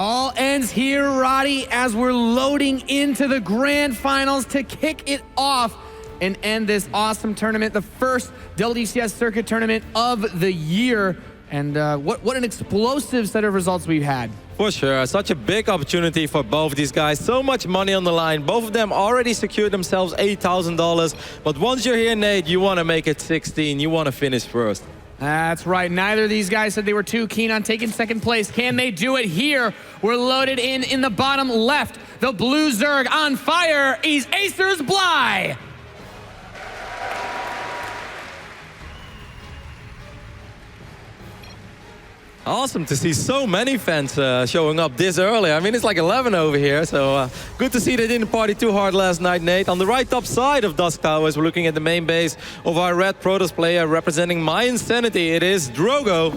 All ends here, Roddy, as we're loading into the grand finals to kick it off and end this awesome tournament, the first WCS circuit tournament of the year. And what an explosive set of results we've had. For sure, such a big opportunity for both these guys. So much money on the line. Both of them already secured themselves $8,000. But once you're here, Nate, you want to make it 16. You want to finish first. That's right. Neither of these guys said they were too keen on taking second place. Can they do it here? We're loaded in the bottom left. The blue Zerg on fire. He's Acer's Bly. Awesome to see so many fans showing up this early. I mean, it's like 11 over here, so good to see they didn't party too hard last night, Nate. On the right top side of Dusk Towers, we're looking at the main base of our red Protoss player representing my insanity. It is Drogo.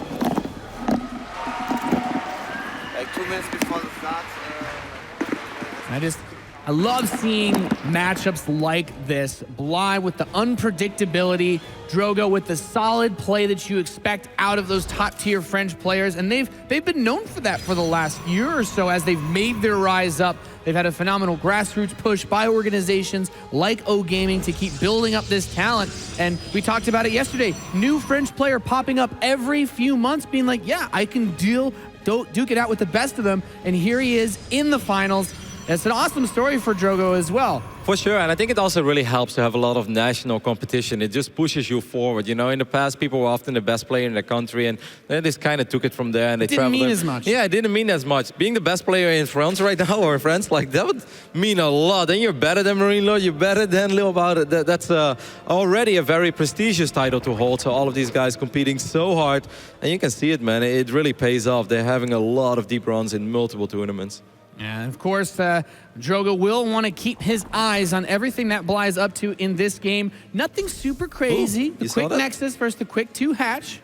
Like 2 minutes before the start. I love seeing matchups like this. Bly with the unpredictability, Drogo with the solid play that you expect out of those top-tier French players, and they've been known for that for the last year or so as they've made their rise up. They've had a phenomenal grassroots push by organizations like O Gaming to keep building up this talent, and we talked about it yesterday. New French player popping up every few months being like, yeah, I can duke it out with the best of them, and here he is in the finals. It's an awesome story for Drogo as well. For sure, and I think it also really helps to have a lot of national competition. It just pushes you forward. You know, in the past, people were often the best player in the country, and they just kind of took it from there. And they didn't mean as much. Yeah, it didn't mean as much. Being the best player in France right now, or France, like that would mean a lot. And you're better than Marine Lord, you're better than Lil About It. That's already a very prestigious title to hold. So all of these guys competing so hard, and you can see it, man. It really pays off. They're having a lot of deep runs in multiple tournaments. And of course, Drogo will want to keep his eyes on everything that Bly is up to in this game. Nothing super crazy. Ooh, the quick Nexus versus the quick 2 hatch.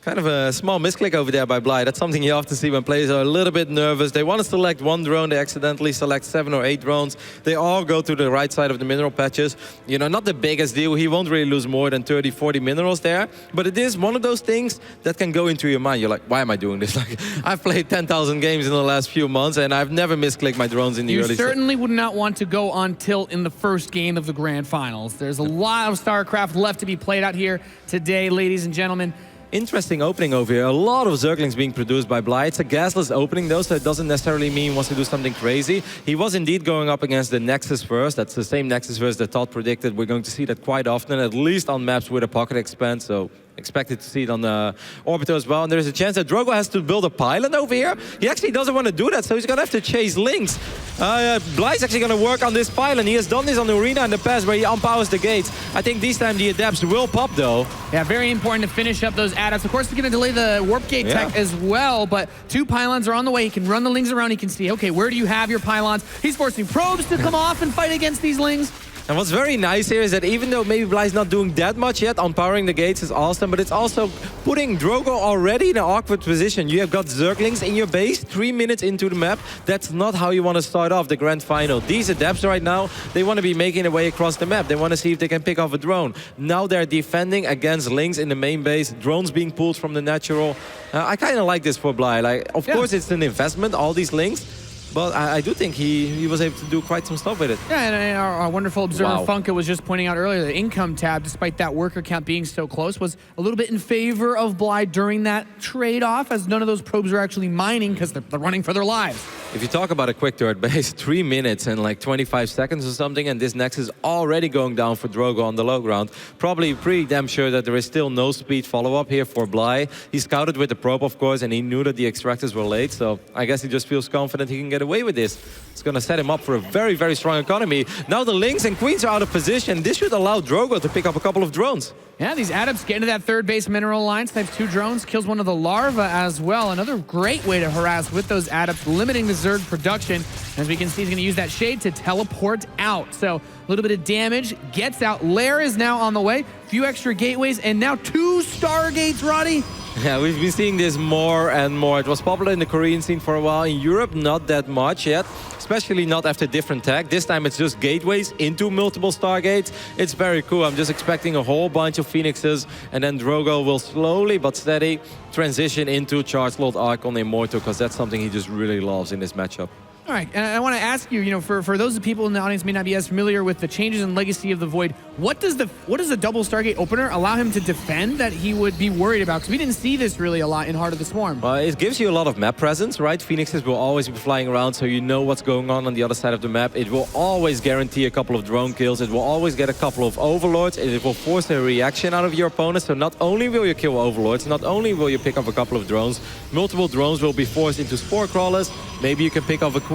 Kind of a small misclick over there by Bly. That's something you often see when players are a little bit nervous. They want to select one drone, they accidentally select 7 or 8 drones. They all go to the right side of the mineral patches. You know, not the biggest deal. He won't really lose more than 30, 40 minerals there. But it is one of those things that can go into your mind. You're like, why am I doing this? Like, I've played 10,000 games in the last few months, and I've never misclicked my drones in the early. You certainly would not want to go on tilt in the first game of the grand finals. There's a lot of StarCraft left to be played out here today, ladies and gentlemen. Interesting opening over here. A lot of Zerglings being produced by Bly. It's a gasless opening though, so it doesn't necessarily mean he wants to do something crazy. He was indeed going up against the Nexus first. That's the same Nexus first that Todd predicted. We're going to see that quite often, at least on maps with a pocket expand. So expected to see it on the Orbiter as well. And there's a chance that Drogo has to build a pylon over here. He actually doesn't want to do that, so he's going to have to chase Lynx. Bly's actually going to work on this pylon. He has done this on the arena in the past where he unpowers the gates. I think this time the adapts will pop though. Yeah, very important to finish up those adapts. Of course, it's going to delay the warp gate tech as well, but 2 pylons are on the way. He can run the Lings around. He can see, okay, where do you have your pylons? He's forcing probes to come off and fight against these Lings. And what's very nice here is that even though maybe Bly's not doing that much yet, empowering the gates is awesome, but it's also putting Drogo already in an awkward position. You have got Zerglings in your base 3 minutes into the map. That's not how you want to start off the grand final. These adepts right now, they want to be making their way across the map. They want to see if they can pick off a drone. Now they're defending against Lings in the main base, drones being pulled from the natural. I kind of like this for Bly. Like, of course, it's an investment, all these Lings. But I do think he was able to do quite some stuff with it. Yeah, and our wonderful observer Funka was just pointing out earlier, the income tab, despite that worker count being so close, was a little bit in favor of Bly during that trade-off, as none of those probes are actually mining because they're running for their lives. If you talk about a quick turret base, 3 minutes and like 25 seconds or something, and this Nexus is already going down for Drogo on the low ground. Probably pretty damn sure that there is still no speed follow-up here for Bly. He scouted with the probe, of course, and he knew that the extractors were late, so I guess he just feels confident he can get away with this. It's going to set him up for a very, very strong economy. Now the Lynx and Queens are out of position. This should allow Drogo to pick up a couple of drones. Yeah, these adepts get into that third base mineral line, snipes 2 drones, kills one of the larvae as well. Another great way to harass with those adepts, limiting the Zerg production. As we can see, he's going to use that shade to teleport out. So a little bit of damage, gets out. Lair is now on the way. Few extra gateways, and now 2 Stargates, Roddy. Yeah, we've been seeing this more and more. It was popular in the Korean scene for a while. In Europe, not that much yet. Especially not after different tech. This time it's just gateways into multiple Stargates. It's very cool. I'm just expecting a whole bunch of Phoenixes. And then Drogo will slowly but steady transition into Charge Slot Archon Immortal, because that's something he just really loves in this matchup. All right, and I want to ask you, for those people in the audience who may not be as familiar with the changes in Legacy of the Void, what does a double Stargate opener allow him to defend that he would be worried about? Because we didn't see this really a lot in Heart of the Swarm. Well, it gives you a lot of map presence, right? Phoenixes will always be flying around, so you know what's going on the other side of the map. It will always guarantee a couple of drone kills. It will always get a couple of overlords. It will force a reaction out of your opponent. So not only will you kill overlords, not only will you pick up a couple of drones, multiple drones will be forced into spore crawlers. Maybe you can pick up a queen.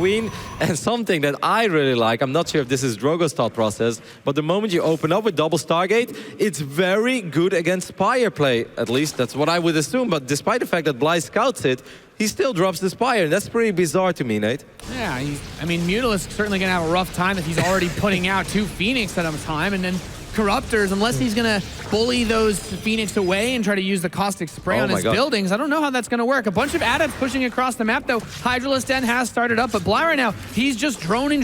And something that I really like, I'm not sure if this is Drogo's thought process, but the moment you open up with double Stargate, it's very good against Spire play. At least that's what I would assume. But despite the fact that Bly scouts it, he still drops the Spire. And that's pretty bizarre to me, Nate. Yeah, I mean, Mutalisk's certainly going to have a rough time if he's already putting out 2 Phoenix at a time. And then Corruptors, unless he's going to bully those Phoenix away and try to use the Caustic Spray on his buildings, I don't know how that's going to work. A bunch of adepts pushing across the map, though. Hydralisk Den has started up, but Bly right now, he's just droning.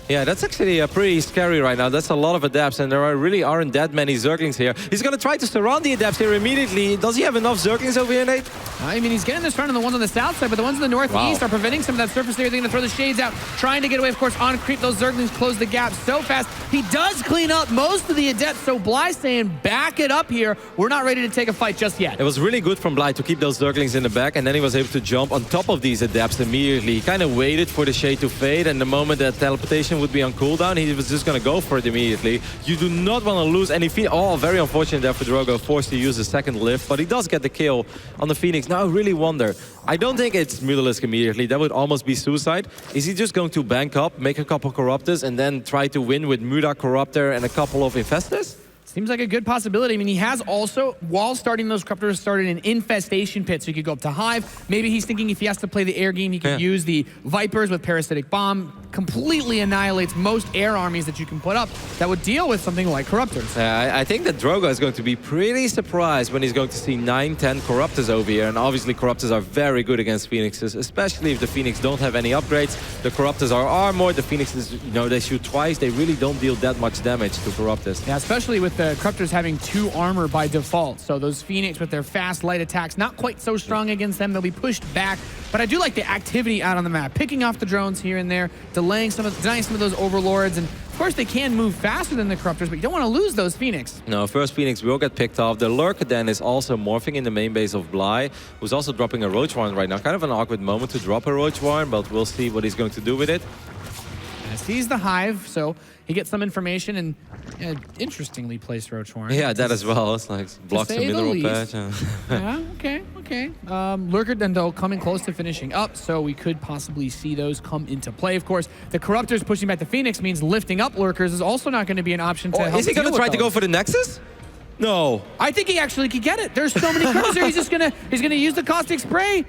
Yeah, that's actually pretty scary right now. That's a lot of adepts, and there really aren't that many Zerglings here. He's going to try to surround the adepts here immediately. Does he have enough Zerglings over here, Nate? I mean, he's getting this run on the ones on the south side, but the ones in the northeast are preventing some of that surface area. They're going to throw the shades out, trying to get away, of course, on creep. Those Zerglings close the gap so fast. He does clean up most of the adepts, so Bly saying, back it up here. We're not ready to take a fight just yet. It was really good from Bly to keep those Zerglings in the back, and then he was able to jump on top of these adepts immediately. He kind of waited for the shade to fade, and the moment that teleportation would be on cooldown, he was just going to go for it immediately. You do not want to lose any Phoenix. Oh, very unfortunate there for Drogo, forced to use a second lift, but he does get the kill on the Phoenix. Now I really wonder. I don't think it's Mutalisk immediately. That would almost be suicide. Is he just going to bank up, make a couple Corruptors, and then try to win with Muda, Corruptor, and a couple of Infestors? Seems like a good possibility. I mean, he has also, while starting those Corruptors, started an Infestation Pit, so he could go up to Hive. Maybe he's thinking if he has to play the air game, he could use the Vipers with Parasitic Bomb. Completely annihilates most air armies that you can put up that would deal with something like Corruptors. I think that Drogo is going to be pretty surprised when he's going to see 9-10 Corruptors over here. And obviously Corruptors are very good against Phoenixes, especially if the Phoenix don't have any upgrades. The Corruptors are armored. The Phoenixes, they shoot twice. They really don't deal that much damage to Corruptors. Yeah, especially with the Corruptors having 2 armor by default. So those Phoenix with their fast, light attacks, not quite so strong against them. They'll be pushed back. But I do like the activity out on the map, picking off the drones here and there, denying some of those overlords, and of course they can move faster than the Corruptors, but you don't want to lose those Phoenix. No, first Phoenix will get picked off. The Lurker then is also morphing in the main base of Bly, who's also dropping a Roach Warren right now. Kind of an awkward moment to drop a Roach Warren, but we'll see what he's going to do with it. Sees the Hive, so he gets some information and interestingly placed Roach Warren. Yeah, that as well. It's like blocks a mineral patch. Yeah, okay. Lurker then though coming close to finishing up, so we could possibly see those come into play. Of course, the Corruptors pushing back the Phoenix means lifting up Lurkers is also not going to be an option to help. Is he going to try to go for the Nexus? No. I think he actually could get it. There's so many cards there. He's gonna use the Caustic Spray.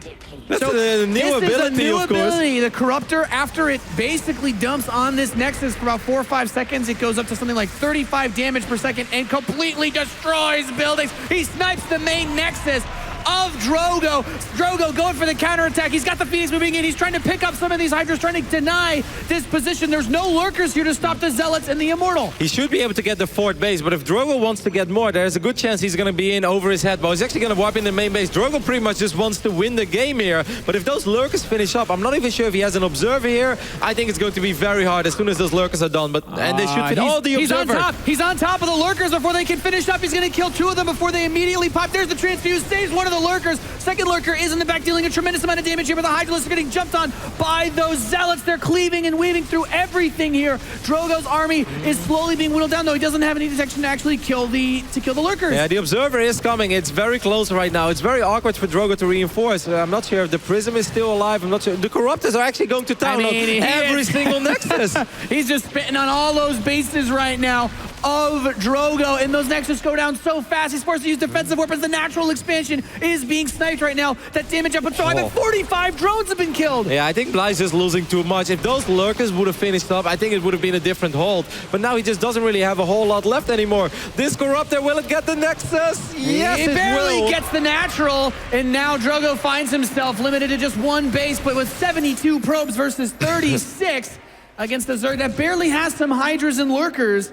That's a new ability, of course. The Corruptor, after it basically dumps on this Nexus for about 4 or 5 seconds, it goes up to something like 35 damage per second and completely destroys buildings. He snipes the main Nexus of Drogo. Drogo going for the counterattack. He's got the Phoenix moving in. He's trying to pick up some of these Hydras, trying to deny this position. There's no Lurkers here to stop the Zealots and the Immortal. He should be able to get the 4th base, but if Drogo wants to get more, there's a good chance he's going to be in over his head. But he's actually going to warp in the main base. Drogo pretty much just wants to win the game here. But if those Lurkers finish up, I'm not even sure if he has an Observer here. I think it's going to be very hard as soon as those Lurkers are done. And they should fit all the Observer. He's on top of the Lurkers before they can finish up. He's going to kill 2 of them before they immediately pop. There's the Transfuse, saves one of the Lurkers. Second Lurker is in the back, dealing a tremendous amount of damage here, but the Hydralisks are getting jumped on by those Zealots. They're cleaving and weaving through everything here. Drogo's army is slowly being whittled down, though he doesn't have any detection to actually kill the Lurkers. Yeah, the Observer is coming. It's very close right now. It's very awkward for Drogo to reinforce. I'm not sure if the Prism is still alive. I'm not sure. The Corruptors are actually going to town on every single Nexus. He's just spitting on all those bases right now. of Drogo, and those Nexus go down so fast. He's forced to use defensive weapons. The natural expansion is being sniped right now. That damage up, but 45 drones have been killed. Yeah, I think Bly's just losing too much. If those lurkers would have finished up, I think it would have been a different hold. But now he just doesn't really have a whole lot left anymore. This Corruptor, will it get the Nexus? Yes, it barely will. gets the natural, and now Drogo finds himself limited to just one base, but with 72 probes versus 36 against the Zerg that barely has some Hydras and Lurkers.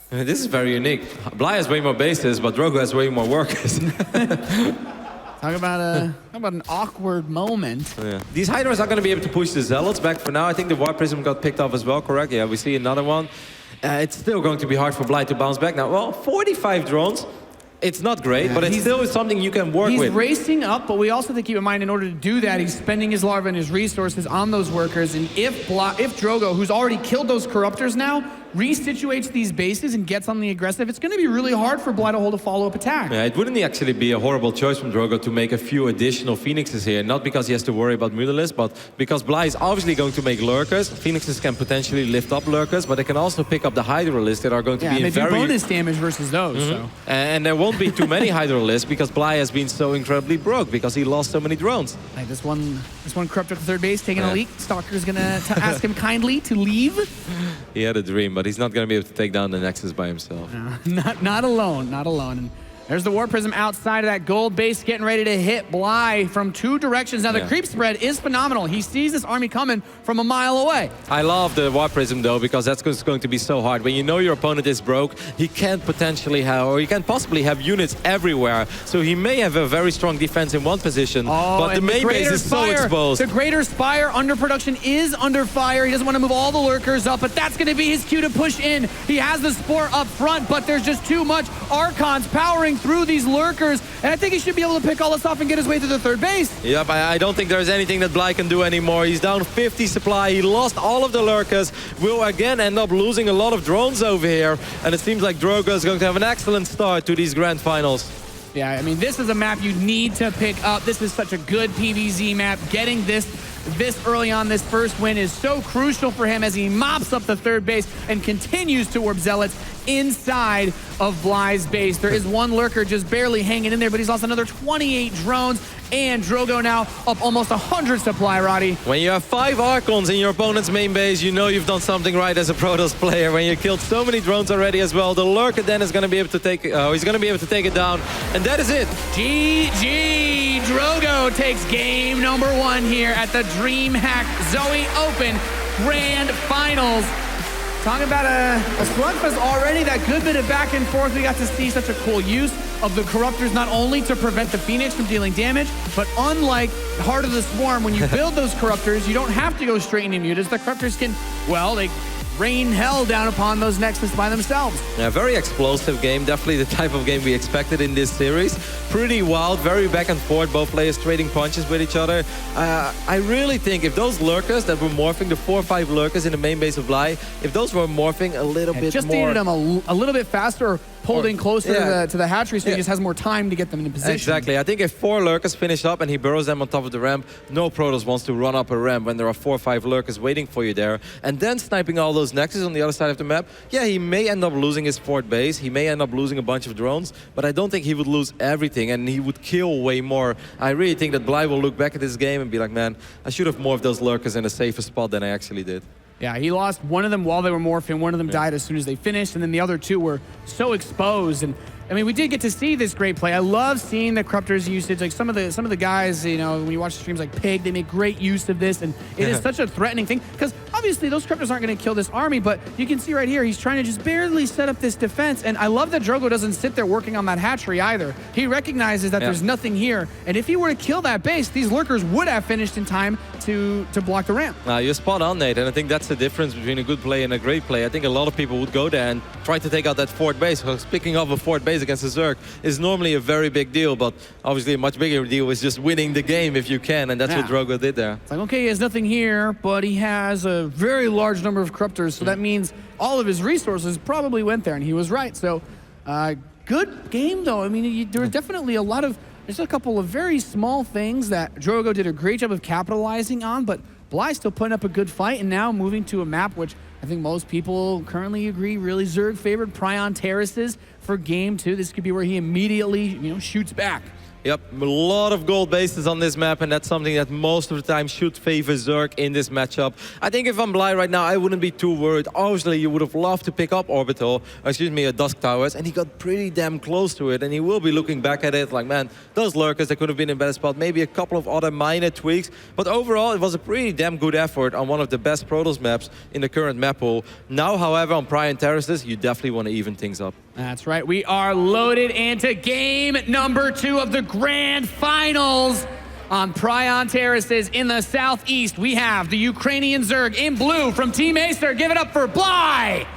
This is very unique. Bly has way more bases, but Drogo has way more workers. Talk about an awkward moment. Yeah. These Hydras are going to be able to push the Zealots back for now. I think the Warp Prism got picked off as well, correct? Yeah, we see another one. It's still going to be hard for Bly to bounce back now. Well, 45 drones. It's not great, but it's still something you can work with. He's racing up, but we also have to keep in mind, in order to do that, he's spending his larva and his resources on those workers. And if Drogo, who's already killed those Corruptors now, resituates these bases and gets on the aggressive, it's going to be really hard for Bly to hold a follow-up attack. Yeah, it wouldn't actually be a horrible choice from Drogo to make a few additional Phoenixes here. Not because he has to worry about Mutalisks, but because Bly is obviously going to make Lurkers. Phoenixes can potentially lift up Lurkers, but they can also pick up the Hydralisks that are going to be they very... do bonus damage versus those. So. And there won't be too many Hydralisks because Bly has been so incredibly broke because he lost so many drones. Like this one Corruptor at the third base taking a leak. Stalker's going to ask him kindly to leave. He had a dream, but he's not going to be able to take down the Nexus by himself. Not alone, not alone. And there's the Warp Prism outside of that gold base getting ready to hit Bly from two directions. Now the creep spread is phenomenal. He sees this army coming from a mile away. I love the Warp Prism though, because that's going to be so hard. When you know your opponent is broke, he can't potentially have, or he can possibly have units everywhere. So he may have a very strong defense in one position, but the main base is so exposed. The Greater Spire under production is under fire. He doesn't want to move all the Lurkers up, but that's going to be his cue to push in. He has the Spore up front, but there's just too much. Archons powering through these Lurkers, and I think he should be able to pick all this off and get his way to the third base. Yep, I don't think there's anything that Bly can do anymore. He's down 50 supply. He lost all of the Lurkers. Will again end up losing a lot of drones over here, and it seems like Drogo is going to have an excellent start to these grand finals. Yeah, I mean, this is a map you need to pick up. This is such a good PvZ map. Getting this early on, this first win is so crucial for him as he mops up the third base and continues to warp Zealots inside of Bly's base. There is one Lurker just barely hanging in there, but he's lost another 28 drones, and Drogo now up almost 100 supply, Roddy. When you have 5 Archons in your opponent's main base, you know you've done something right as a Protoss player. When you killed so many drones already as well, the Lurker then is going to be able to take he's going to be able to take it down, and that is it. GG! Drogo takes game number 1 here at the DreamHack Zowie Open Grand Finals. Talking about a slugfest already, that good bit of back and forth. We got to see such a cool use of the Corruptors, not only to prevent the Phoenix from dealing damage, but unlike Heart of the Swarm, when you build those Corruptors, you don't have to go straight into Mutas. The Corruptors can, well, they rain hell down upon those Nexus by themselves. Yeah, very explosive game. Definitely the type of game we expected in this series. Pretty wild, very back and forth, both players trading punches with each other. I really think if those Lurkers that were morphing, the 4 or 5 Lurkers in the main base of Bly, if those were morphing a little bit just more... needed them a little bit faster, pulled in closer to the hatchery, so he just has more time to get them in position. Exactly. I think if 4 Lurkers finish up and he burrows them on top of the ramp, no Protoss wants to run up a ramp when there are 4 or 5 Lurkers waiting for you there. And then sniping all those Nexus on the other side of the map, yeah, he may end up losing his 4th base, he may end up losing a bunch of drones, but I don't think he would lose everything, and he would kill way more. I really think that Bly will look back at this game and be like, man, I should have more of those Lurkers in a safer spot than I actually did. Yeah, he lost one of them while they were morphing. One of them died as soon as they finished, and then the other 2 were so exposed. And I mean, we did get to see this great play. I love seeing the Corruptors usage. Like some of the guys, you know, when you watch streams like Pig, they make great use of this, and it is such a threatening thing because obviously those Corruptors aren't going to kill this army, but you can see right here he's trying to just barely set up this defense. And I love that Drogo doesn't sit there working on that hatchery either. He recognizes that there's nothing here, and if he were to kill that base, these Lurkers would have finished in time to block the ramp. You're spot on, Nate, and I think that's the difference between a good play and a great play. I think a lot of people would go there and try to take out that 4th base, because picking up a 4th base against a Zerg is normally a very big deal, but obviously a much bigger deal is just winning the game if you can, and that's what Drogo did there. It's like, okay, he has nothing here, but he has a very large number of Corruptors, so that means all of his resources probably went there, and he was right. So, good game, though. I mean, there were definitely there's a couple of very small things that Drogo did a great job of capitalizing on, but Bly still putting up a good fight, and now moving to a map which I think most people currently agree really Zerg favored, Prion Terraces for game 2. This could be where he immediately, shoots back. Yep, a lot of gold bases on this map, and that's something that most of the time should favor Zerg in this matchup. I think if I'm Bly right now, I wouldn't be too worried. Obviously, you would have loved to pick up Orbital, Dusk Towers, and he got pretty damn close to it, and he will be looking back at it like, man, those lurkers, they could have been in a better spot, maybe a couple of other minor tweaks, but overall, it was a pretty damn good effort on one of the best Protoss maps in the current map pool. Now, however, on Prion Terraces, you definitely want to even things up. That's right. We are loaded into game number 2 of the Grand Finals on Prion Terraces in the southeast. We have the Ukrainian Zerg in blue from Team Acer. Give it up for Bly.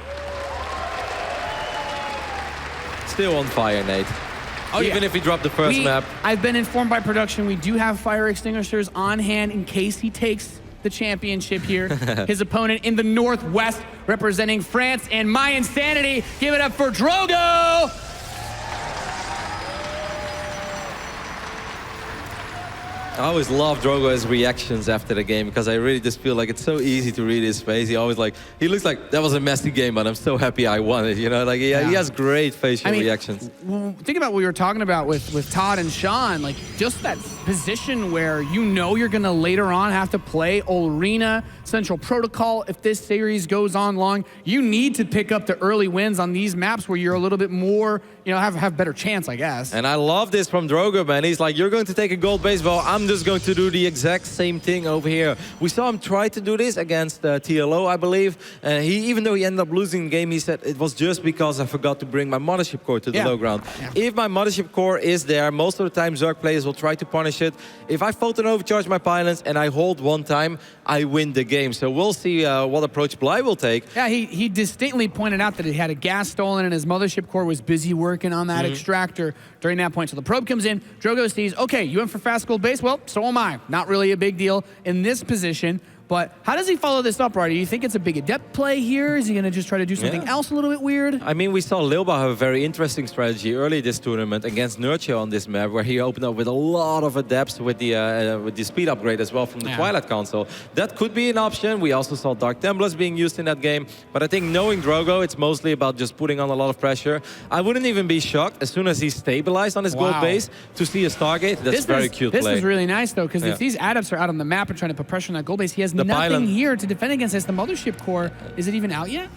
Still on fire, Nate. Oh, even if he dropped the first map. I've been informed by production we do have fire extinguishers on hand in case he takes the championship here. His opponent in the northwest representing France and my insanity. Give it up for Drogo. I always love Drogo's reactions after the game because I really just feel like it's so easy to read his face. He always he looks like that was a messy game, but I'm so happy I won it. He has great facial reactions. Think about what we were talking about with Todd and Sean, like just that position where you're gonna later on have to play Olrina, Central Protocol. If this series goes on long, you need to pick up the early wins on these maps where you're a little bit more, have better chance, I guess. And I love this from Drogo, man. He's like, you're going to take a gold base, well, I'm just going to do the exact same thing over here. We saw him try to do this against TLO, I believe. And even though he ended up losing the game, he said it was just because I forgot to bring my mothership core to the low ground. Yeah. If my mothership core is there, most of the time Zerg players will try to punish it. If I photon overcharge my pylons and I hold one time, I win the game. So we'll see what approach Bly will take. Yeah, he distinctly pointed out that he had a gas stolen and his mothership core was busy working on that extractor during that point. So the probe comes in, Drogo sees, okay, you went for fast gold base? Well, so am I. Not really a big deal in this position. But how does he follow this up, Roddy? Do you think it's a big adept play here? Is he going to just try to do something else a little bit weird? I mean, we saw Lilba have a very interesting strategy early this tournament against Nurture on this map, where he opened up with a lot of adepts with the speed upgrade as well from the Twilight console. That could be an option. We also saw Dark Templars being used in that game. But I think knowing Drogo, it's mostly about just putting on a lot of pressure. I wouldn't even be shocked as soon as he's stabilized on his gold base to see a Stargate. That's a very cute play. This is really nice, though, because if these adepts are out on the map and trying to put pressure on that gold base, he has nothing here to defend against this. The mothership core, is it even out yet?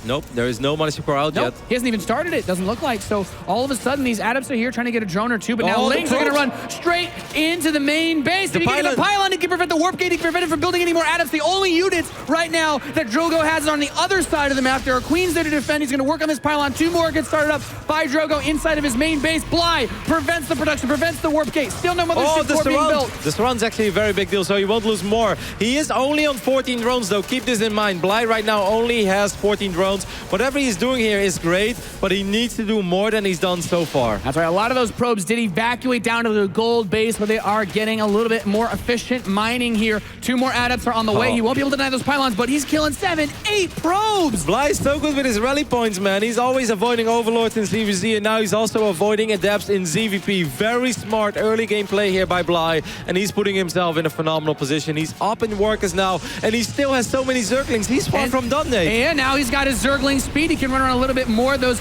Nope, there is no mothership core out yet. He hasn't even started it, doesn't look like. So all of a sudden, these adepts are here trying to get a drone or two, but now Lings are going to run straight into the main base. Did he get the pylon? He can prevent the warp gate. He can prevent it from building any more adepts. The only units right now that Drogo has are on the other side of the map. There are queens there to defend. He's going to work on this pylon. 2 more get started up by Drogo inside of his main base. Bly prevents the production, prevents the warp gate. Still no mothership core being built. The surround's actually a very big deal, so he won't lose more. He is only on 14 drones, though. Keep this in mind. Bly right now only has 14 drones. Whatever he's doing here is great, but he needs to do more than he's done so far. That's right. A lot of those probes did evacuate down to the gold base, where they are getting a little bit more efficient mining here. 2 more adepts are on the way. He won't be able to deny those pylons, but he's killing 7, 8 probes. Bly is so good with his rally points, man. He's always avoiding overlords in PvZ, and now he's also avoiding adepts in ZVP. Very smart early game play here by Bly, and he's putting himself in a phenomenal position. He's up in workers now, and he still has so many Zerglings. He's far from done, Nate. And now he's got his Zergling speed. He can run around a little bit more. The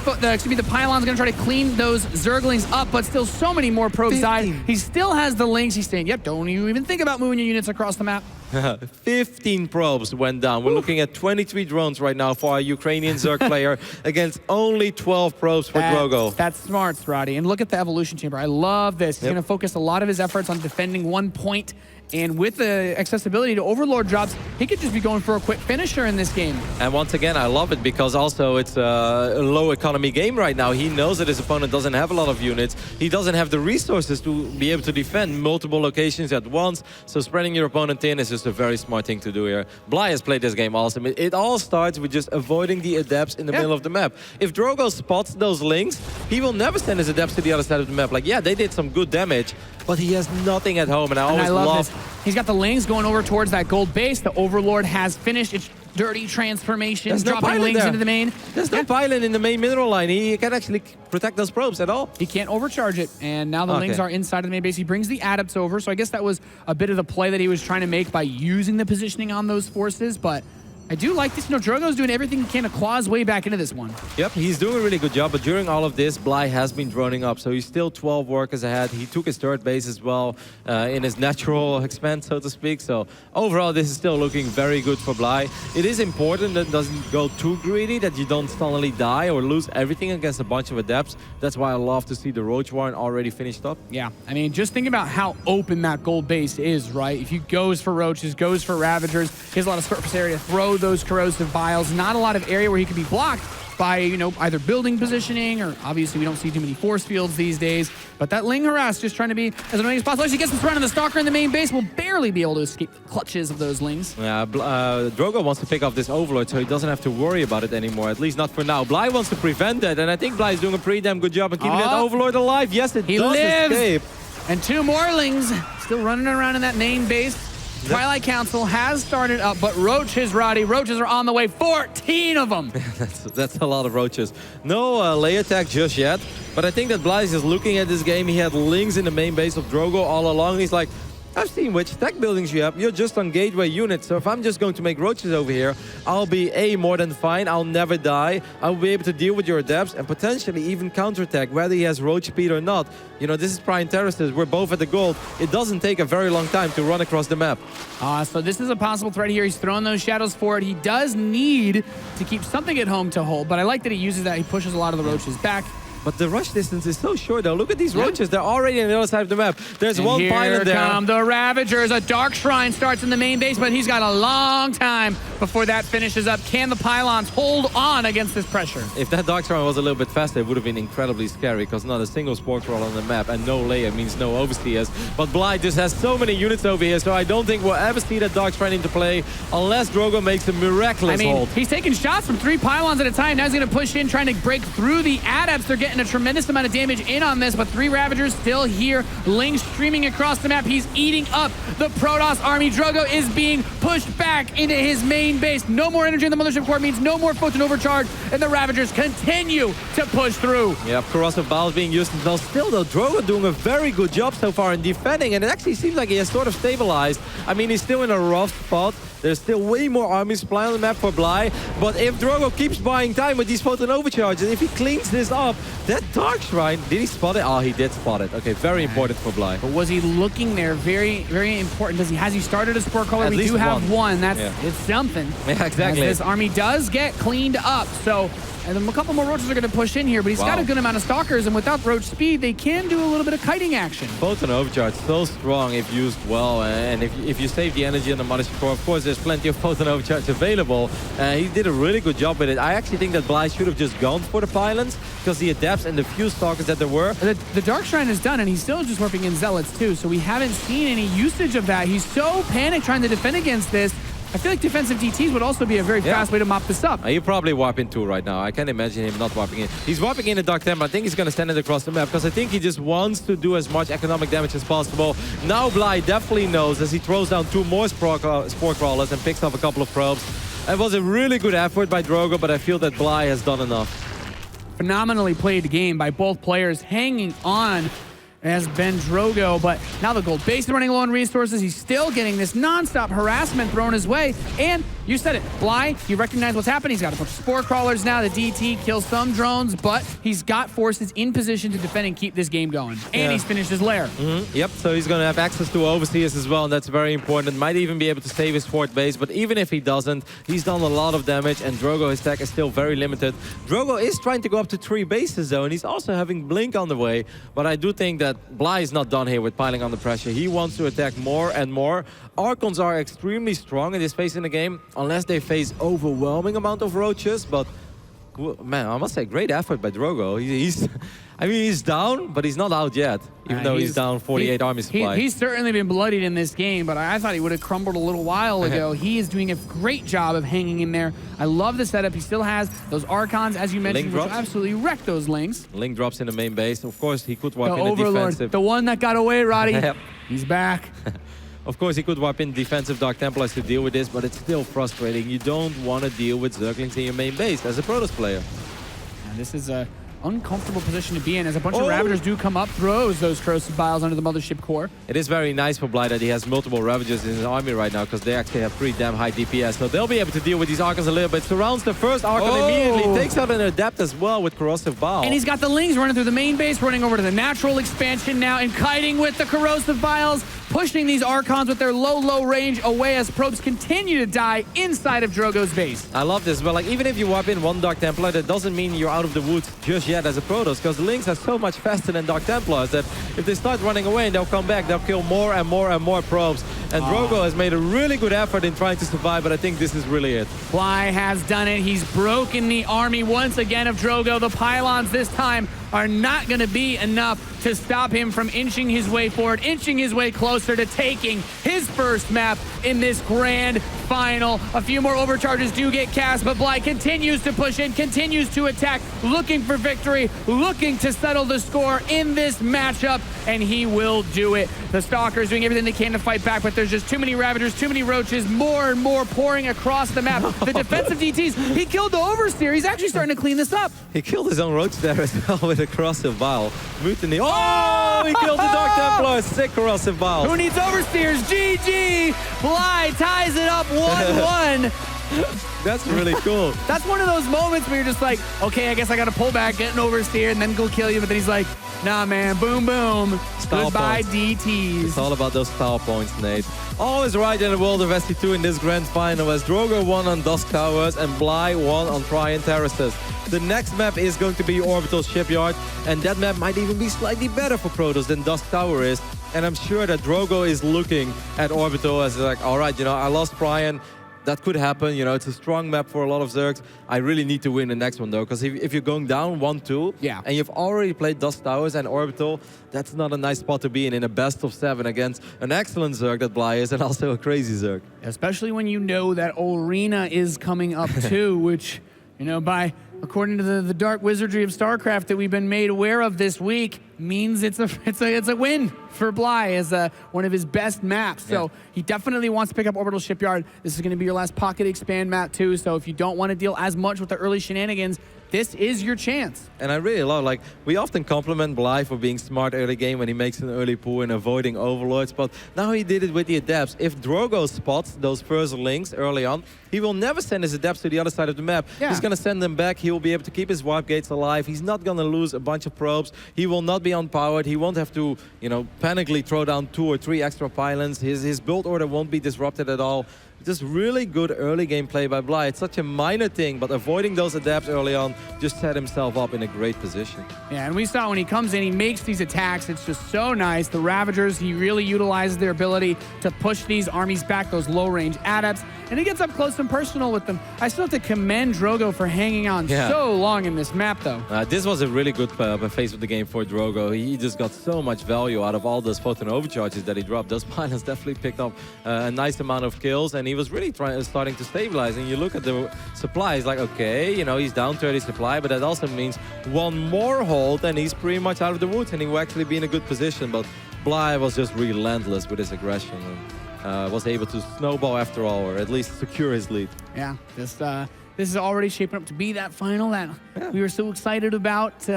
pylon's going to try to clean those Zerglings up, but still so many more probes died. He still has the Lings. He's saying, yep, don't you even think about moving your units across the map. 15 probes went down. We're looking at 23 drones right now for our Ukrainian Zerg player against only 12 probes for Drogo. That's smart, Roddy. And look at the evolution chamber. I love this. He's going to focus a lot of his efforts on defending 1 point. And with the accessibility to Overlord drops, he could just be going for a quick finisher in this game. And once again, I love it because also it's a low economy game right now. He knows that his opponent doesn't have a lot of units. He doesn't have the resources to be able to defend multiple locations at once. So spreading your opponent in is just a very smart thing to do here. Bly has played this game awesome. It all starts with just avoiding the adepts in the middle of the map. If Drogo spots those links, he will never send his adepts to the other side of the map. Like, yeah, they did some good damage, but he has nothing at home. And I always love He's got the Lings going over towards that gold base. The Overlord has finished its dirty transformation, There's no dropping pylon Lings there. into the main. There's no pylon in the main mineral line. He can't actually protect those probes at all. He can't overcharge it, and now the Lings are inside of the main base. He brings the adepts over, so I guess that was a bit of the play that he was trying to make by using the positioning on those forces, but I do like this. You know, Drogo's doing everything he can to claw his way back into this one. Yep, he's doing a really good job, but during all of this, Bly has been droning up, so he's still 12 workers ahead. He took his third base as well in his natural expense, so to speak. So overall, this is still looking very good for Bly. It is important that it doesn't go too greedy, that you don't suddenly die or lose everything against a bunch of adepts. That's why I love to see the Roach Warren already finished up. Yeah, I mean, just think about how open that gold base is, right? If he goes for Roaches, goes for Ravagers, he has a lot of surface area to throw those corrosive vials. Not a lot of area where he could be blocked by, you know, either building positioning or obviously we don't see too many force fields these days. But that Ling harass just trying to be as annoying as possible. Actually gets the threat on the Stalker in the main base. Will barely be able to escape the clutches of those Lings. Yeah, Drogo wants to pick off this Overlord so he doesn't have to worry about it anymore, at least not for now. Bly wants to prevent that, and I think Bly is doing a pretty damn good job of keeping that Overlord alive. Yes, it does escape. And two more Lings still running around in that main base. Twilight Council has started up, but Roaches, Roddy, Roaches are on the way. 14 of them. That's a lot of Roaches. No lay attack just yet, but I think that Bly is just looking at this game. He had Lings in the main base of Drogo all along. He's like, I've seen which tech buildings you have. You're just on gateway units. So if I'm just going to make Roaches over here, I'll be more than fine. I'll never die. I'll be able to deal with your adepts and potentially even counterattack, whether he has Roach speed or not. You know, this is Prime Terraces. We're both at the gold. It doesn't take a very long time to run across the map. So this is a possible threat here. He's throwing those shadows forward. He does need to keep something at home to hold, but I like that he uses that. He pushes a lot of the Roaches back. But the rush distance is so short, though. Look at these Roaches. They're already on the other side of the map. There's one pylon there. Here come the Ravagers. A Dark Shrine starts in the main base, but he's got a long time before that finishes up. Can the pylons hold on against this pressure? If that Dark Shrine was a little bit faster, it would have been incredibly scary, because not a single spore crawl on the map, and no layer means no overseers. But Bly just has so many units over here, so I don't think we'll ever see that Dark Shrine into play unless Drogo makes a miraculous hold. He's taking shots from 3 pylons at a time. Now he's going to push in, trying to break through the adepts. They're getting a tremendous amount of damage in on this, but 3 Ravagers still here. Ling streaming across the map. He's eating up the Protoss army. Drogo is being pushed back into his main base. No more energy in the Mothership Core means no more Photon Overcharge, and the Ravagers continue to push through. Yeah, corrosive vials being used as well. Still, though, Drogo doing a very good job so far in defending, and it actually seems like he has sort of stabilized. I mean, he's still in a rough spot. There's still way more army supply on the map for Bly, but if Drogo keeps buying time with these Photon Overcharges, if he cleans this up, that Dark Shrine, did he spot it? Oh, he did spot it. Okay, very important for Bly. But was he looking there? Very, very important. Has he started a spore caller? At We least do have one. Yeah. It's something. Yeah, exactly. As this army does get cleaned up, so... And then a couple more Roaches are going to push in here, but he's got a good amount of Stalkers, and without Roach speed, they can do a little bit of kiting action. Photon Overcharge, so strong if used well, and if you save the energy on the Mothership Core, of course, there's plenty of Photon Overcharge available. He did a really good job with it. I actually think that Bly should have just gone for the pylons, because the adepts and the few Stalkers that there were... The Dark Shrine is done, and he's still just warping in Zealots, too, so we haven't seen any usage of that. He's so panicked trying to defend against this. I feel like defensive DTs would also be a very fast way to mop this up. He'll probably warp in 2 right now. I can't imagine him not warping in. He's warping in the Dark Temple. I think he's going to send it across the map because I think he just wants to do as much economic damage as possible. Now Bly definitely knows as he throws down 2 more spore crawlers and picks up a couple of probes. It was a really good effort by Drogo, but I feel that Bly has done enough. Phenomenally played game by both players, hanging on has been Drogo, but now the gold base is running low on resources. He's still getting this non-stop harassment thrown his way, and you said it, Bly, you recognize what's happening. He's got a bunch of spore crawlers now. The DT kills some drones, but he's got forces in position to defend and keep this game going. And he's finished his lair. Yep, so he's going to have access to overseers as well, and that's very important. Might even be able to save his fort base, but even if he doesn't, he's done a lot of damage, and Drogo, his tech is still very limited. Drogo is trying to go up to 3 bases, though, and he's also having Blink on the way, but I do think that Bly is not done here with piling on the pressure. He wants to attack more and more. Archons are extremely strong in this phase in the game, unless they face overwhelming amount of Roaches, but man, I must say, great effort by Drogo. I mean, he's down, but he's not out yet, even though he's down 48 army supply. He's certainly been bloodied in this game, but I thought he would have crumbled a little while ago. He is doing a great job of hanging in there. I love the setup. He still has those Archons, as you mentioned, which absolutely wrecked those Lings. Link drops in the main base. Of course, he could walk in the Overlord, defensive. the one that got away, Roddy. He's back. Of course, he could wipe in defensive Dark Templars to deal with this, but it's still frustrating. You don't want to deal with Zerglings in your main base as a Protoss player. And this is a uncomfortable position to be in as a bunch of Ravagers do come up, throws those corrosive vials under the mothership core. It is very nice for Bly that he has multiple Ravagers in his army right now because they actually have pretty damn high DPS. So they'll be able to deal with these Archons a little bit. Surrounds the first Archon immediately, takes out an Adept as well with Corrosive Vial. And he's got the Lings running through the main base, running over to the natural expansion now and kiting with the corrosive vials, pushing these Archons with their low range away as probes continue to die inside of Drogo's base. I love this, but like even if you wipe in one Dark Templar, that doesn't mean you're out of the woods just yet as a Protoss, because the Lings are so much faster than Dark Templars that if they start running away and they'll come back, they'll kill more and more probes. And Drogo has made a really good effort in trying to survive, but I think this is really it. Bly has done it. He's broken the army once again of Drogo. The pylons this time are not going to be enough to stop him from inching his way forward, inching his way closer to taking his first map in this grand final. A few more overcharges do get cast, but Bly continues to push in, continues to attack, looking for victory, looking to settle the score in this matchup, and he will do it. The Stalkers doing everything they can to fight back, but there's just too many Ravagers, too many Roaches, more and more pouring across the map. The defensive DTs, he killed the Oversteer. He's actually starting to clean this up. He killed his own Roach there as well with a Corrosive Vial. Mutiny. Oh, he killed the Dark Templar. Sick Corrosive Vial. Who needs Oversteers? GG! Bly ties it up 1-1. That's really cool. That's one of those moments where you're just like, okay, I guess I got to pull back, get an Oversteer, and then go kill you. But then he's like, nah, man, boom, boom. Style Goodbye, points. DTs. It's all about those style points, Nate. Always right in the world of SC2 in this grand final as Drogo won on Dusk Towers and Bly won on Tryon Terraces. The next map is going to be Orbital Shipyard, and that map might even be slightly better for Protoss than Dusk Tower is. And I'm sure that Drogo is looking at Orbital as like, all right, you know, I lost Tryon. That could happen, you know, it's a strong map for a lot of Zergs. I really need to win the next one though, because if you're going down 1-2, and you've already played Dusk Towers and Orbital, that's not a nice spot to be in a best of 7 against an excellent Zerg that Bly is, and also a crazy Zerg. Especially when you know that Arena is coming up too, which, you know, according to the dark wizardry of StarCraft that we've been made aware of this week, means it's a win for Bly as one of his best maps. So he definitely wants to pick up Orbital Shipyard. This is going to be your last pocket expand map too. So if you don't want to deal as much with the early shenanigans, this is your chance. And I really love, like, we often compliment Bly for being smart early game when he makes an early pull and avoiding Overlords, but now he did it with the Adepts. If Drogo spots those first links early on, he will never send his Adepts to the other side of the map. He's going to send them back. He will be able to keep his Wipe Gates alive. He's not going to lose a bunch of probes. He will not be unpowered. He won't have to, you know, panically throw down 2 or 3 extra pylons. His build order won't be disrupted at all. Just really good early game play by Bly. It's such a minor thing, but avoiding those Adepts early on just set himself up in a great position. Yeah, and we saw when he comes in, he makes these attacks. It's just so nice. The Ravagers, he really utilizes their ability to push these armies back, those low-range Adepts, and he gets up close and personal with them. I still have to commend Drogo for hanging on so long in this map, though. This was a really good phase of the game for Drogo. He just got so much value out of all those photon overcharges that he dropped. Those pylons definitely picked up a nice amount of kills, and he was really starting to stabilize. And you look at the supply, it's like, okay, you know, he's down 30 supply, but that also means one more hold and he's pretty much out of the woods and he will actually be in a good position. But Bly was just relentless with his aggression and was able to snowball after all, or at least secure his lead. Yeah, this is already shaping up to be that final that we were so excited about.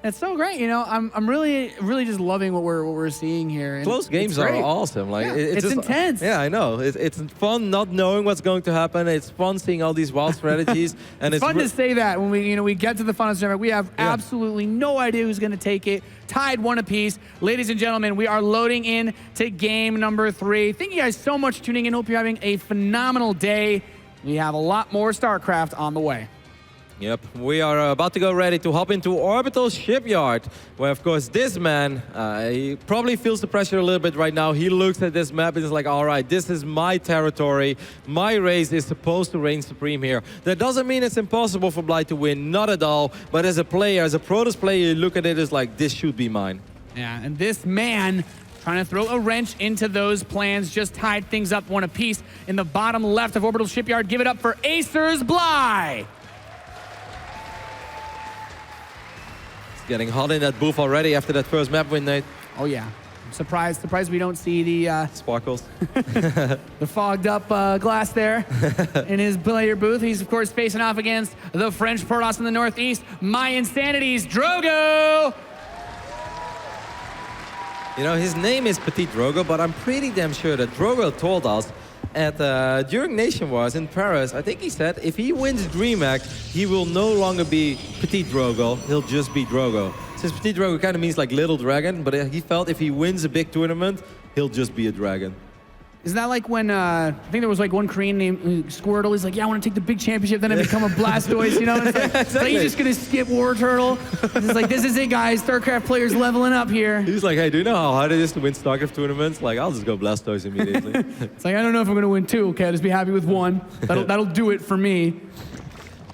It's so great, you know. I'm really just loving what we're seeing here. And close games are awesome. Like it's just intense. Yeah, I know. It's fun not knowing what's going to happen. It's fun seeing all these wild strategies, and it's fun to say that when we get to the final tournament, we have absolutely no idea who's going to take it. Tied 1 apiece. Ladies and gentlemen, we are loading in to game number 3. Thank you guys so much for tuning in. Hope you're having a phenomenal day. We have a lot more StarCraft on the way. Yep, we are about to go ready to hop into Orbital Shipyard, where of course this man, he probably feels the pressure a little bit right now. He looks at this map and is like, all right, this is my territory. My race is supposed to reign supreme here. That doesn't mean it's impossible for Bly to win, not at all. But as a player, as a Protoss player, you look at it as like, this should be mine. Yeah, and this man trying to throw a wrench into those plans, just tied things up 1 apiece in the bottom left of Orbital Shipyard. Give it up for Acers Bly. Getting hot in that booth already after that first map win, Nate. Oh yeah. Surprised we don't see the Sparkles. the fogged up glass there in his player booth. He's, of course, facing off against the French Protoss in the Northeast. My Insanity's Drogo! You know, his name is PtitDrogo, but I'm pretty damn sure that Drogo told us during Nation Wars in Paris, I think he said if he wins DreamHack, he will no longer be PtitDrogo, he'll just be Drogo. Since PtitDrogo kind of means like little dragon, but he felt if he wins a big tournament, he'll just be a dragon. Isn't that like when, I think there was like one Korean named Squirtle, he's like, yeah, I want to take the big championship, then I become a Blastoise, you know? It's like, exactly. It's like he's just going to skip War Turtle. It's like, this is it, guys. StarCraft players leveling up here. He's like, hey, do you know how hard it is to win StarCraft tournaments? Like, I'll just go Blastoise immediately. It's like, I don't know if I'm going to win 2. Okay, I'll just be happy with 1. That'll do it for me.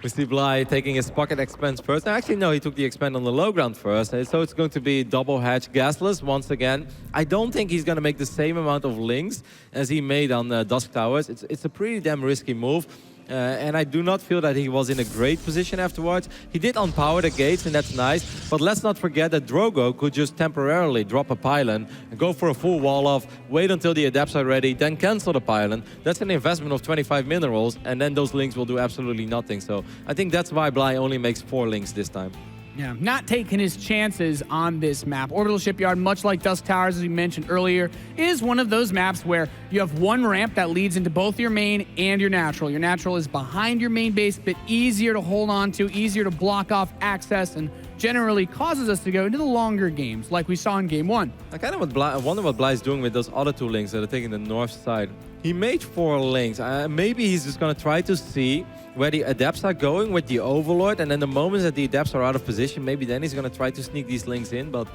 We see Bly taking his pocket expand first. Actually, no, he took the expand on the low ground first. So it's going to be double hatch gasless once again. I don't think he's going to make the same amount of links as he made on Dusk Towers. It's a pretty damn risky move. And I do not feel that he was in a great position afterwards. He did unpower the gates, and that's nice. But let's not forget that Drogo could just temporarily drop a pylon and go for a full wall off, wait until the adepts are ready, then cancel the pylon. That's an investment of 25 minerals, and then those links will do absolutely nothing. So I think that's why Bly only makes 4 links this time. Yeah, not taking his chances on this map. Orbital Shipyard, much like Dusk Towers, as we mentioned earlier, is one of those maps where you have one ramp that leads into both your main and your natural. Your natural is behind your main base, a bit easier to hold on to, easier to block off access, and generally causes us to go into the longer games, like we saw in Game 1. I kind of wonder what Bly's doing with those other 2 links that are taking the north side. He made 4 links. Maybe he's just going to try to see where the adepts are going with the Overlord, and then the moments that the adepts are out of position, maybe then he's going to try to sneak these links in. But,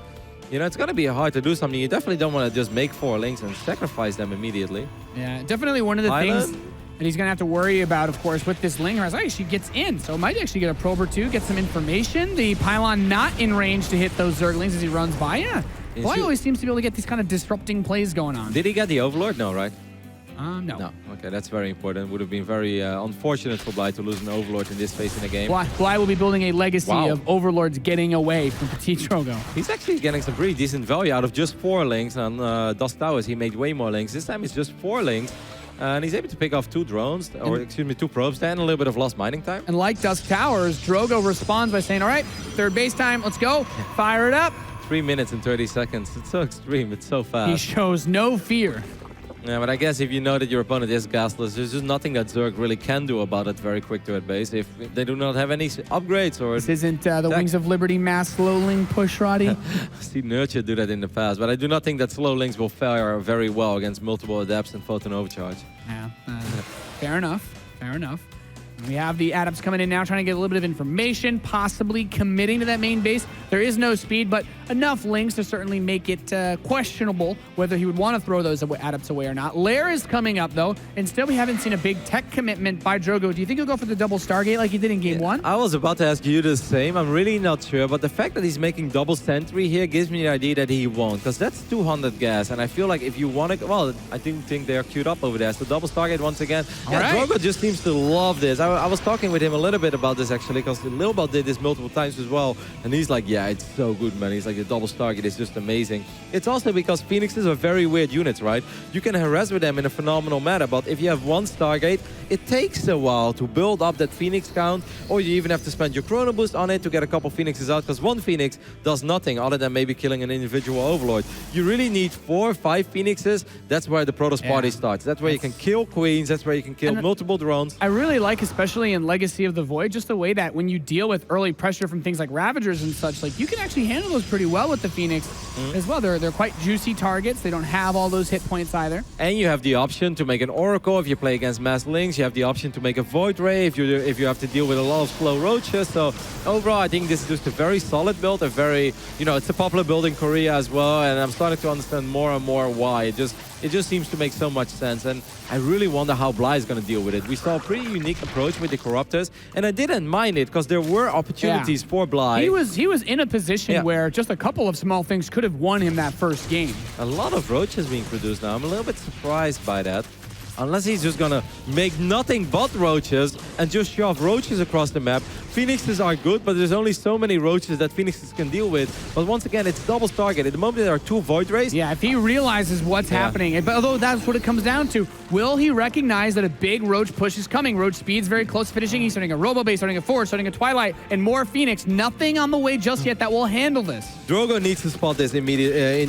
you know, it's going to be hard to do something. You definitely don't want to just make 4 links and sacrifice them immediately. Yeah, definitely one of the things that he's going to have to worry about, of course, with this link. As she gets in, so might actually get a probe or 2, get some information. The pylon not in range to hit those Zerglings as he runs by. Yeah, Bly always seems to be able to get these kind of disrupting plays going on. Did he get the Overlord? No, right? No. No. Okay, that's very important. Would have been very unfortunate for Bly to lose an Overlord in this phase in the game. Bly will be building a legacy of Overlords getting away from PtitDrogo. He's actually getting some pretty decent value out of just 4 links. On Dusk Towers, he made way more links. This time it's just 4 links. And he's able to pick off 2 drones, or excuse me, 2 probes, and a little bit of lost mining time. And like Dusk Towers, Drogo responds by saying, all right, third base time, let's go. Fire it up. 3 minutes and 30 seconds. It's so extreme. It's so fast. He shows no fear. Yeah, but I guess if you know that your opponent is gasless, there's just nothing that Zerg really can do about it very quick to at base if they do not have any upgrades. Or this isn't the Wings of Liberty mass slow link push, Roddy. I've seen Nurture do that in the past, but I do not think that slow links will fare very well against multiple adepts and photon overcharge. Yeah, fair enough. Fair enough. We have the adepts coming in now, trying to get a little bit of information, possibly committing to that main base. There is no speed, but enough links to certainly make it questionable whether he would want to throw those adepts away or not. Lair is coming up, though, and still we haven't seen a big tech commitment by Drogo. Do you think he'll go for the double Stargate like he did in Game 1? I was about to ask you the same. I'm really not sure, but the fact that he's making double sentry here gives me the idea that he won't, because that's 200 gas, and I feel like if you want to... Well, I didn't think they're queued up over there, so double Stargate once again. Drogo just seems to love this. I was talking with him a little bit about this actually, because Lilbot did this multiple times as well, and he's like, yeah, it's so good, man. He's like, the double Stargate is just amazing. It's also because Phoenixes are very weird units, right? You can harass with them in a phenomenal manner, but if you have one Stargate, it takes a while to build up that Phoenix count, or you even have to spend your Chrono Boost on it to get a couple Phoenixes out, because one Phoenix does nothing other than maybe killing an individual Overlord. You really need 4 or 5 Phoenixes. That's where the Protoss party starts. That's where you can kill Queens. That's where you can kill multiple drones. I really like, especially in Legacy of the Void, just the way that when you deal with early pressure from things like Ravagers and such, like you can actually handle those pretty well with the Phoenix as well. They're quite juicy targets. They don't have all those hit points either. And you have the option to make an Oracle if you play against Mass Links. You have the option to make a Void Ray if you have to deal with a lot of slow roaches. So overall, I think this is just a very solid build. A very, you know, it's a popular build in Korea as well. And I'm starting to understand more and more why. It just seems to make so much sense. And I really wonder how Bly is going to deal with it. We saw a pretty unique approach with the Corruptors, and I didn't mind it because there were opportunities for Bly. He was in a position where just a couple of small things could have won him that first game. A lot of roaches being produced now. I'm a little bit surprised by that. unless he's just gonna make nothing but roaches and just shove roaches across the map. Phoenixes are good, but there's only so many roaches that Phoenixes can deal with. But once again, it's double target. At the moment, there are 2 Void Rays. Yeah, if he realizes what's happening, but although that's what it comes down to, will he recognize that a big Roach push is coming? Roach speed's very close to finishing. He's starting a Robo Base, starting a Force, starting a Twilight, and more Phoenix. Nothing on the way just yet that will handle this. Drogo needs to spot this immediately.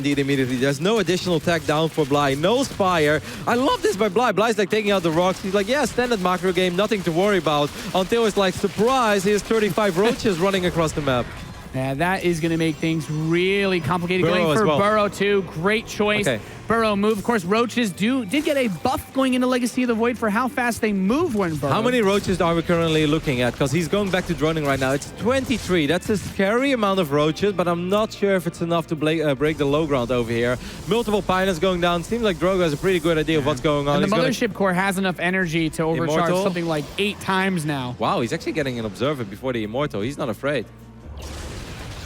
There's no additional tech down for Bly. No Spire. I love this by Bly. Bly's like taking out the rocks. He's like, yeah, standard macro game, nothing to worry about. Until it's like, surprise, here's 35 roaches running across the map. Yeah, that is going to make things really complicated. Burrow going for well. Burrow, too. Great choice. Okay. Burrow move. Of course, Roaches did get a buff going into Legacy of the Void for how fast they move when Burrow. How many roaches are we currently looking at? Because he's going back to droning right now. It's 23. That's a scary amount of roaches, but I'm not sure if it's enough to break the low ground over here. Multiple pylons going down. Seems like Drogo has a pretty good idea of what's going on. And the Mothership Core has enough energy to overcharge Immortal? something like 8 times now. Wow, he's actually getting an Observer before the Immortal. He's not afraid.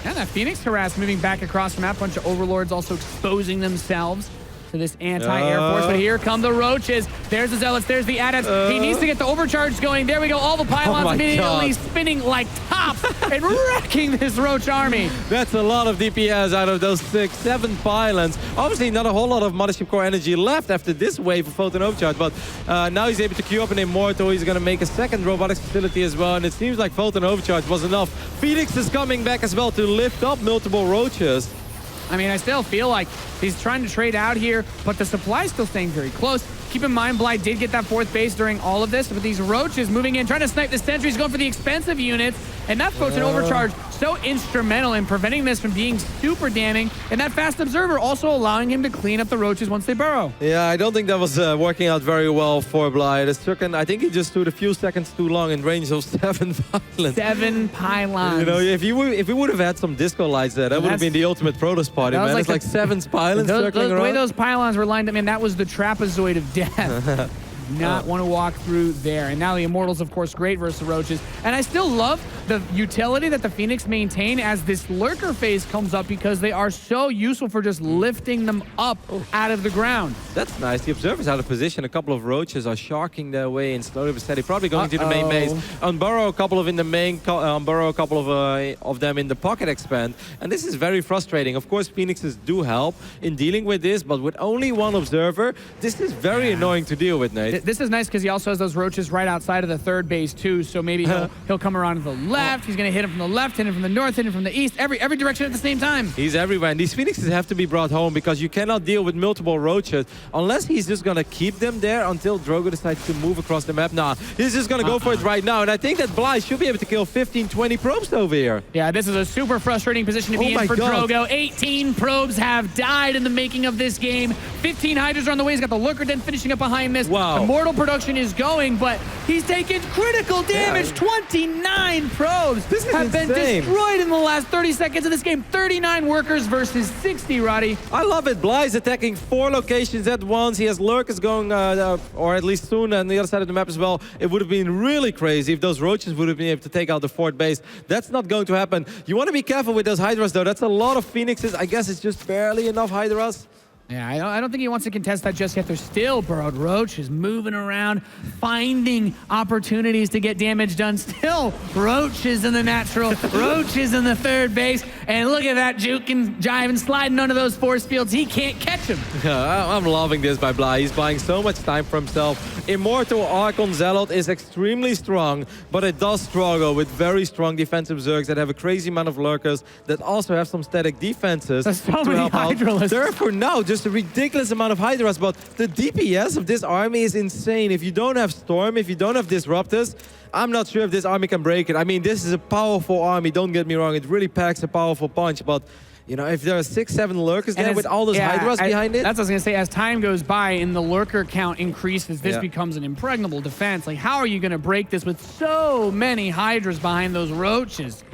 And that Phoenix harass moving back across the map. Bunch of Overlords also exposing themselves to this anti-Air Force. But here come the Roaches. There's the Zealots. There's the Adepts. He needs to get the overcharge going. There we go. All the pylons immediately spinning like tops and wrecking this Roach army. That's a lot of DPS out of those 6, 7 pylons. Obviously, not a whole lot of Mothership Core energy left after this wave of Photon Overcharge, but now he's able to queue up an Immortal. He's going to make a second robotics facility as well, and it seems like Photon Overcharge was enough. Phoenix is coming back as well to lift up multiple roaches. I mean, I still feel like he's trying to trade out here, but the supply's still staying very close. Keep in mind, Bly did get that 4th base during all of this, but these Roaches moving in, trying to snipe the sentries, going for the expensive units, and that Photon Overcharge so instrumental in preventing this from being super damning, and that Fast Observer also allowing him to clean up the Roaches once they burrow. Yeah, I don't think that was working out very well for Bly. The second, I think he just stood a few seconds too long in range of 7 pylons. 7 pylons. You know, if we would have had some disco lights there, that would have been the ultimate Protoss party, man. It's like 7 pylons circling around. The way those pylons were lined up, man, that was the trapezoid of death. Not want to walk through there. And now the Immortals, of course, great versus the Roaches. And I still love the utility that the Phoenix maintain as this Lurker phase comes up because they are so useful for just lifting them up out of the ground. That's nice. The Observer's out of position. A couple of Roaches are sharking their way in slowly but steady. Probably going to the main base. On Burrow, a couple of in the main. On Burrow, a couple of them in the pocket expand. And this is very frustrating. Of course, Phoenixes do help in dealing with this, but with only 1 Observer, this is very annoying to deal with, Nate. This is nice because he also has those Roaches right outside of the 3rd base too, so maybe he'll come around to the left. He's going to hit him from the left, hit him from the north, hit him from the east, every direction at the same time. He's everywhere, and these Phoenixes have to be brought home because you cannot deal with multiple Roaches unless he's just going to keep them there until Drogo decides to move across the map. Nah, he's just going to go for it right now, and I think that Bly should be able to kill 15, 20 probes over here. Yeah, this is a super frustrating position to be in for Drogo. 18 probes have died in the making of this game. 15 Hydras are on the way. He's got the Lurker Den finishing up behind this. Wow. Immortal production is going, but he's taken critical damage. 29 probes have been destroyed in the last 30 seconds of this game. 39 workers versus 60, Roddy. I love it. Bly's attacking 4 locations at once. He has Lurkers going, or at least soon, on the other side of the map as well. It would have been really crazy if those Roaches would have been able to take out the 4th base. That's not going to happen. You want to be careful with those Hydras, though. That's a lot of Phoenixes. I guess it's just barely enough Hydras. Yeah, I don't think he wants to contest that just yet. There's still Burrowed Roach is moving around, finding opportunities to get damage done. Still Roaches in the natural, Roaches in the 3rd base. And look at that juke and jive and sliding under those force fields. He can't catch him. I'm loving this by Bly. He's buying so much time for himself. Immortal Archon Zealot is extremely strong, but it does struggle with very strong defensive Zergs that have a crazy amount of Lurkers that also have some static defenses. There's so many Hydralists. There for now, just a ridiculous amount of Hydras, but the DPS of this army is insane. If you don't have Storm, if you don't have Disruptors, I'm not sure if this army can break it. I mean, this is a powerful army, don't get me wrong. It really packs a powerful punch, but you know, if there are 6, 7 Lurkers there with all those Hydras behind it. That's what I was going to say. As time goes by and the Lurker count increases, this becomes an impregnable defense. Like, how are you going to break this with so many Hydras behind those Roaches?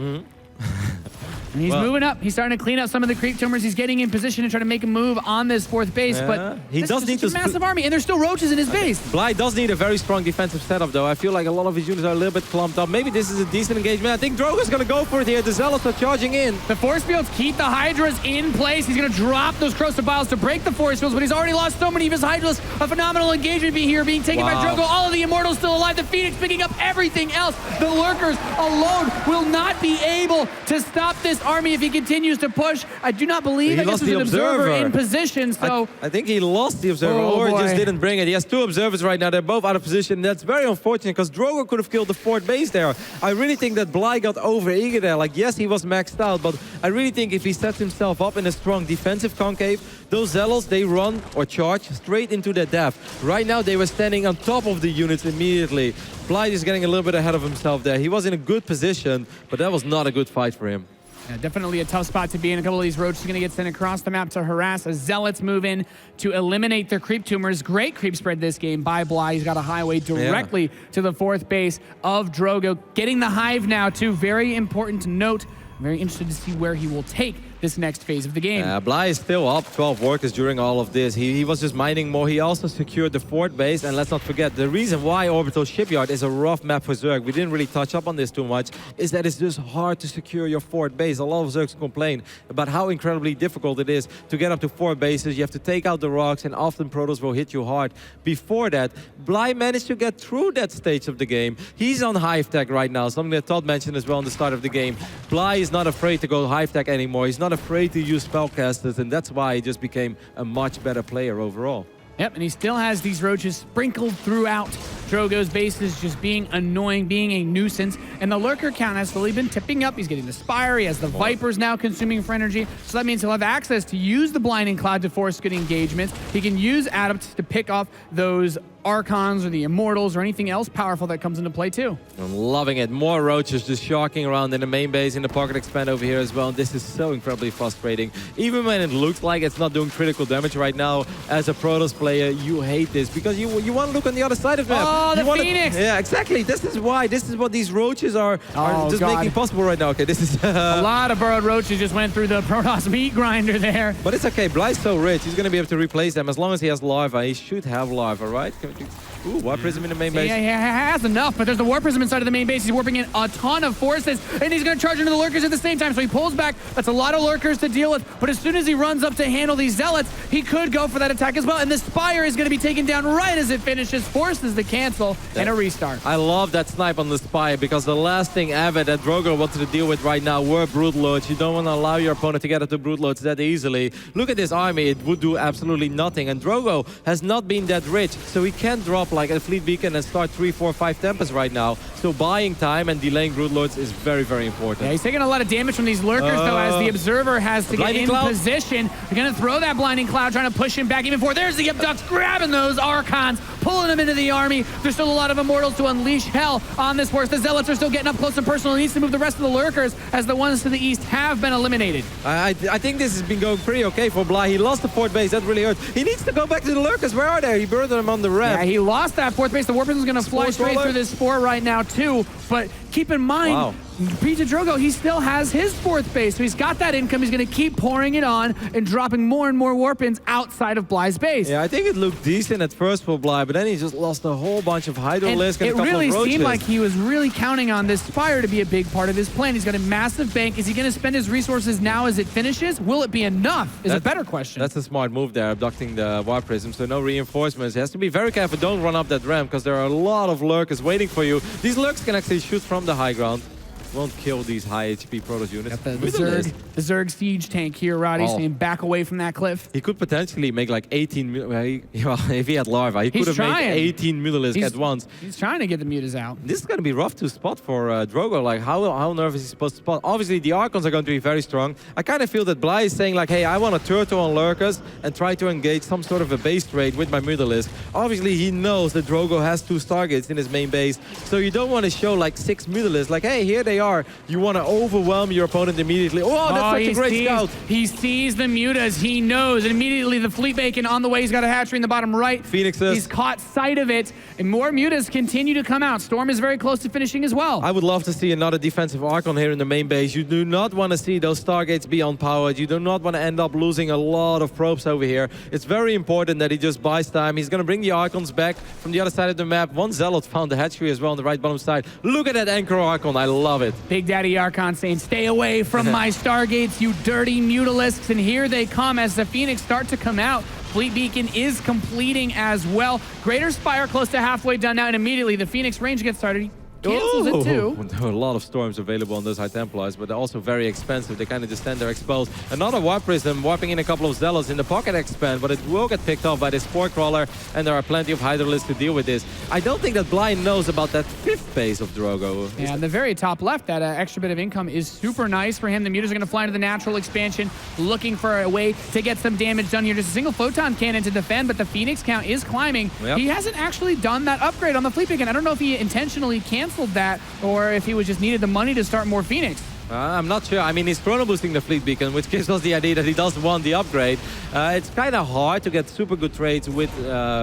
And he's moving up. He's starting to clean up some of the creep tumors. He's getting in position to try to make a move on this fourth base. But he does need a massive army, and there's still roaches in his base. Bly does need a very strong defensive setup, though. I feel like a lot of his units are a little bit clumped up. Maybe this is a decent engagement. I think Drogo's going to go for it here. The Zealots are charging in. The force fields keep the Hydras in place. He's going to drop those corrosive vials to break the force fields, but he's already lost so many of his Hydras. A phenomenal engagement here being taken by Drogo. All of the Immortals still alive. The Phoenix picking up everything else. The Lurkers alone will not be able to stop this army if he continues to push. I do not believe that this was an observer in position, so... I think he lost the observer, or just didn't bring it. He has 2 observers right now. They're both out of position. That's very unfortunate, because Drogo could have killed the 4th base there. I really think that Bly got over-eager there. Like, yes, he was maxed out, but I really think if he sets himself up in a strong defensive concave, those Zealots, they run or charge straight into their death. Right now, they were standing on top of the units immediately. Bly is getting a little bit ahead of himself there. He was in a good position, but that was not a good fight for him. Yeah, definitely a tough spot to be in. A couple of these roaches are going to get sent across the map to harass as Zealots move in to eliminate their creep tumors. Great creep spread this game by Bly. He's got a highway directly to the 4th base of Drogo. Getting the hive now, too. Very important to note. I'm very interested to see where he will take this next phase of the game. Bly is still up 12 workers during all of this. He was just mining more. He also secured the 4th base. And let's not forget, the reason why Orbital Shipyard is a rough map for Zerg, we didn't really touch up on this too much, is that it's just hard to secure your 4th base. A lot of Zergs complain about how incredibly difficult it is to get up to 4 bases. You have to take out the rocks, and often Protoss will hit you hard. Before that, Bly managed to get through that stage of the game. He's on Hive Tech right now, something that Todd mentioned as well in the start of the game. Bly is not afraid to go Hive Tech anymore. He's not afraid to use spellcasters, and that's why he just became a much better player overall. Yep, and he still has these roaches sprinkled throughout Drogo's bases, just being annoying, being a nuisance. And the lurker count has slowly been tipping up. He's getting the Spire. He has the Vipers now consuming for energy. So that means he'll have access to use the Blinding Cloud to force good engagements. He can use Adepts to pick off those Archons or the Immortals or anything else powerful that comes into play too. I'm loving it. More roaches just shocking around in the main base, in the pocket expand over here as well. And this is so incredibly frustrating. Even when it looks like it's not doing critical damage right now, as a Protoss player, you hate this because you want to look on the other side of the map. Oh, the Phoenix! Yeah, exactly. This is why. This is what these roaches are just making possible right now. Okay, this is a lot of burrowed roaches just went through the Protoss meat grinder there. But it's okay. Bly's so rich. He's going to be able to replace them as long as he has larva. He should have larva, right? Ooh, Warp Prism in the main base. Yeah, he has enough, but there's the Warp Prism inside of the main base. He's warping in a ton of forces, and he's going to charge into the Lurkers at the same time, so he pulls back. That's a lot of Lurkers to deal with, but as soon as he runs up to handle these Zealots, he could go for that attack as well, and the Spire is going to be taken down right as it finishes, forces the cancel, and a restart. I love that snipe on the Spire, because the last thing ever that Drogo wanted to deal with right now were Brute Lords. You don't want to allow your opponent to get up to Brute Lords that easily. Look at this army, it would do absolutely nothing, and Drogo has not been that rich, so he can't drop like a Fleet Beacon and start 3, 4, 5 Tempests right now. So buying time and delaying Brood Lords is very, very important. Yeah, he's taking a lot of damage from these Lurkers, though, as the Observer has to get in position. They're going to throw that Blinding Cloud, trying to push him back even more. There's the Abducts grabbing those Archons, pulling them into the army. There's still a lot of Immortals to unleash hell on this force. The Zealots are still getting up close and personal. He needs to move the rest of the Lurkers, as the ones to the east have been eliminated. I think this has been going pretty okay for Bly. He lost the 4th base. That really hurt. He needs to go back to the Lurkers. Where are they? He burned them on the ramp. Yeah, he lost that 4th base. The Warp Prism is going to fly straight through this spore right now, too. But keep in mind, PtitDrogo, he still has his 4th base, so he's got that income. He's going to keep pouring it on and dropping more and more Warpins outside of Bly's base. Yeah, I think it looked decent at first for Bly, but then he just lost a whole bunch of Hydrolisks and a couple of roaches. It really seemed like he was really counting on this Spire to be a big part of his plan. He's got a massive bank. Is he going to spend his resources now as it finishes? Will it be enough? Is a better question. That's a smart move there, abducting the Warp Prism, so no reinforcements. He has to be very careful. Don't run up that ramp, because there are a lot of Lurkers waiting for you. These Lurks can actually shoot from the high ground. Won't kill these high HP Protoss units. Got the Zerg siege tank here, Roddy, saying back away from that cliff. He could potentially make like 18... Well, if he had larva, he could have made 18 Mutalisk at once. He's trying to get the Mutas out. This is going to be rough to spot for Drogo. Like, how nervous is he supposed to spot? Obviously, the Archons are going to be very strong. I kind of feel that Bly is saying like, hey, I want to turtle on Lurkers and try to engage some sort of a base trade with my Mutalisk. Obviously, he knows that Drogo has 2 targets in his main base, so you don't want to show like 6 Mutalisks. Like, hey, here they are, you want to overwhelm your opponent immediately. Oh, that's such a great scout. He sees the mutas. He knows. And immediately the fleet bacon on the way. He's got a hatchery in the bottom right. Phoenixes. He's caught sight of it. And more mutas continue to come out. Storm is very close to finishing as well. I would love to see another defensive Archon here in the main base. You do not want to see those Stargates be unpowered. You do not want to end up losing a lot of probes over here. It's very important that he just buys time. He's going to bring the Archons back from the other side of the map. One Zealot found the hatchery as well on the right bottom side. Look at that Anchor Archon. I love it. Big Daddy Archon saying, stay away from my Stargates, you dirty Mutalisks. And here they come as the Phoenix start to come out. Fleet Beacon is completing as well. Greater Spire close to halfway done now, and immediately the Phoenix range gets started. He cancels it too. There are a lot of storms available on those High Templars, but they're also very expensive. They kind of just stand there exposed. Another Warp Prism, warping in a couple of Zealots in the pocket expand, but it will get picked off by this Spore Crawler, and there are plenty of Hydralisks to deal with this. I don't think that Blind knows about that 5th base of Drogo. Yeah, on the very top left, that extra bit of income is super nice for him. The Mutas are going to fly into the natural expansion, looking for a way to get some damage done here. Just a single Photon Cannon to defend, but the Phoenix count is climbing. Yep. He hasn't actually done that upgrade on the Fleet Beacon. I don't know if he intentionally canceled that, or if he was just needed the money to start more Phoenix. I'm not sure. I mean, he's chrono boosting the Fleet Beacon, which gives us the idea that he does want the upgrade. It's kind of hard to get super good trades with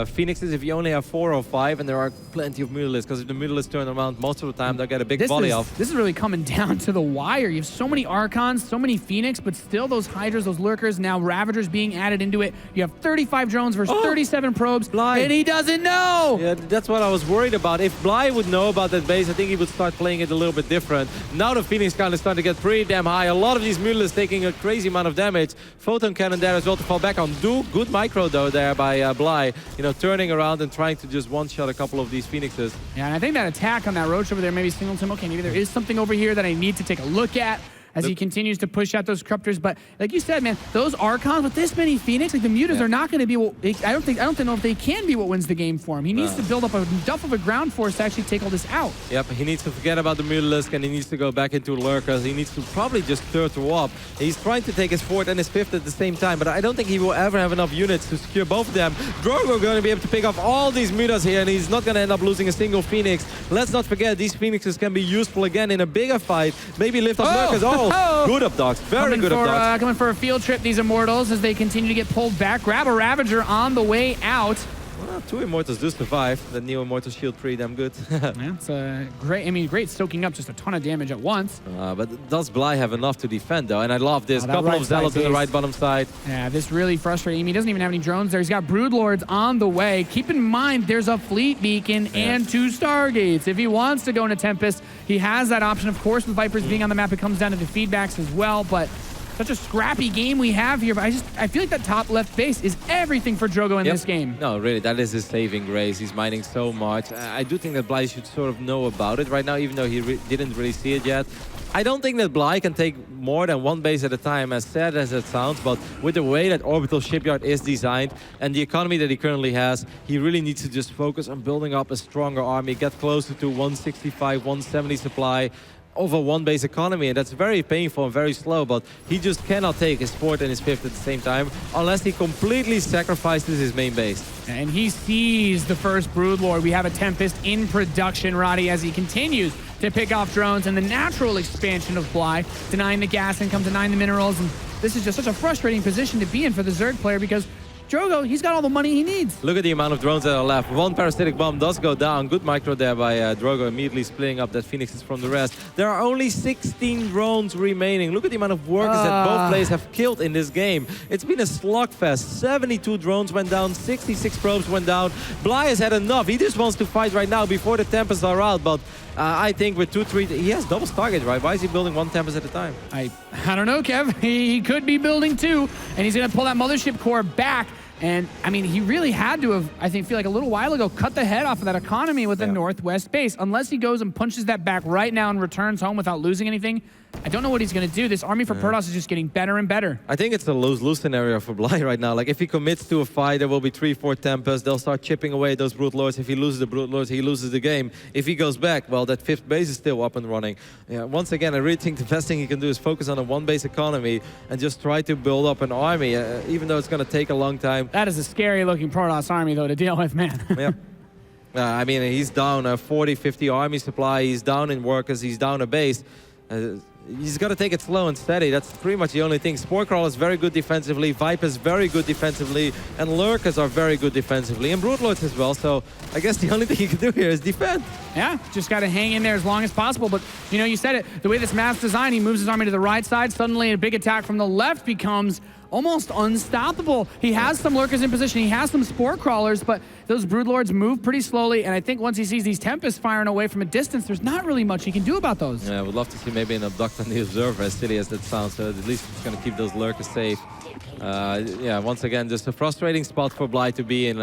Phoenixes if you only have 4 or 5, and there are plenty of Mutalisks, because if the Mutalisks turn around most of the time, they'll get a big volley off. This is really coming down to the wire. You have so many Archons, so many Phoenix, but still those Hydras, those Lurkers, now Ravagers being added into it. You have 35 drones versus 37 probes, and he doesn't know! Yeah, that's what I was worried about. If Bly would know about that base, I think he would start playing it a little bit different. Now the Phoenix count is starting to get pretty damn high. A lot of these Mutalisks taking a crazy amount of damage. Photon Cannon there as well to fall back on. Good micro though there by Bly. You know, turning around and trying to just one-shot a couple of these Phoenixes. Yeah, and I think that attack on that Roach over there maybe signaled to him, okay, maybe there is something over here that I need to take a look at as he continues to push out those Corruptors. But like you said, man, those Archons with this many Phoenix, like the Mutas are not going to be what, I don't know if they can be what wins the game for him. He needs to build up a enough of a ground force to actually take all this out. Yep, he needs to forget about the Mutalisk, and he needs to go back into Lurkers. He needs to probably just turtle up. He's trying to take his 4th and his 5th at the same time, but I don't think he will ever have enough units to secure both of them. Drogo going to be able to pick off all these Mutas here, and he's not going to end up losing a single Phoenix. Let's not forget, these Phoenixes can be useful again in a bigger fight. Maybe lift up Lurkers. Good up dogs. Very good up dogs. Coming for a field trip, these Immortals, as they continue to get pulled back. Grab a Ravager on the way out. Well, 2 Immortals do survive. The new Immortal shield pretty damn good. Yeah, it's great soaking up just a ton of damage at once. But does Bly have enough to defend though? And I love this. Couple of Zealots in the right bottom side. Yeah, this really frustrating. He doesn't even have any drones there. He's got Broodlords on the way. Keep in mind, there's a Fleet Beacon and 2 Stargates. If he wants to go into Tempest, he has that option. Of course, with Vipers being on the map, it comes down to the feedbacks as well. But such a scrappy game we have here, but I feel like that top left base is everything for Drogo in this game. No, really, that is his saving grace. He's mining so much. I do think that Bly should sort of know about it right now, even though he didn't really see it yet. I don't think that Bly can take more than 1 base at a time, as sad as it sounds, but with the way that Orbital Shipyard is designed and the economy that he currently has, he really needs to just focus on building up a stronger army, get closer to 165, 170 supply, over 1 base economy, and that's very painful and very slow, but he just cannot take his 4th and his 5th at the same time unless he completely sacrifices his main base. And he sees the first Broodlord. We have a Tempest in production, Roddy, as he continues to pick off drones, and the natural expansion of Bly, denying the gas income, denying the minerals, and this is just such a frustrating position to be in for the Zerg player because Drogo, he's got all the money he needs. Look at the amount of drones that are left. 1 parasitic bomb does go down. Good micro there by Drogo, immediately splitting up that Phoenixes from the rest. There are only 16 drones remaining. Look at the amount of workers that both players have killed in this game. It's been a slugfest. 72 drones went down, 66 probes went down. Bly has had enough. He just wants to fight right now before the Tempests are out, but I think with 2-3, he has double target, right? Why is he building 1 Tempest at a time? I don't know, Kev. He could be building 2, and he's going to pull that Mothership core back. And, I mean, he really had to have, I feel like a little while ago, cut the head off of that economy with the Northwest base. Unless he goes and punches that back right now and returns home without losing anything, I don't know what he's going to do. This army for Protoss is just getting better and better. I think it's a lose-lose scenario for Bly right now. Like, if he commits to a fight, there will be 3-4 Tempests. They'll start chipping away those Brood Lords. If he loses the Brood Lords, he loses the game. If he goes back, well, that 5th base is still up and running. Yeah, once again, I really think the best thing he can do is focus on a 1-base economy and just try to build up an army, even though it's going to take a long time. That is a scary-looking Protoss army, though, to deal with, man. Yeah. I mean, he's down a 40-50 army supply. He's down in workers. He's down a base. He's got to take it slow and steady. That's pretty much the only thing. Sporecrawl is very good defensively. Viper's very good defensively. And Lurkers are very good defensively. And Broodlords as well. So I guess the only thing you can do here is defend. Yeah, just got to hang in there as long as possible. But, you know, you said it. The way this map's designed, he moves his army to the right side. Suddenly a big attack from the left becomes almost unstoppable. He has some Lurkers in position. He has some Spore Crawlers, but those Broodlords move pretty slowly. And I think once he sees these Tempests firing away from a distance, there's not really much he can do about those. Yeah, I would love to see maybe an Abduct on the Observer, as silly as that sounds. So at least it's going to keep those Lurkers safe. Yeah, once again, just a frustrating spot for Bly to be in.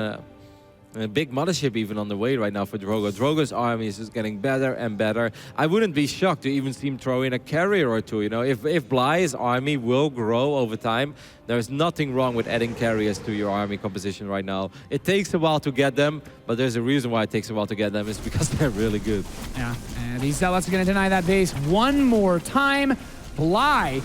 A big mothership even on the way right now for Drogo. Drogo's army is just getting better and better. I wouldn't be shocked to even see him throw in a carrier or two. You know, if Bly's army will grow over time, there's nothing wrong with adding carriers to your army composition right now. It takes a while to get them, but there's a reason why it takes a while to get them. It's because they're really good. Yeah, and these Zealots are going to deny that base one more time. Bly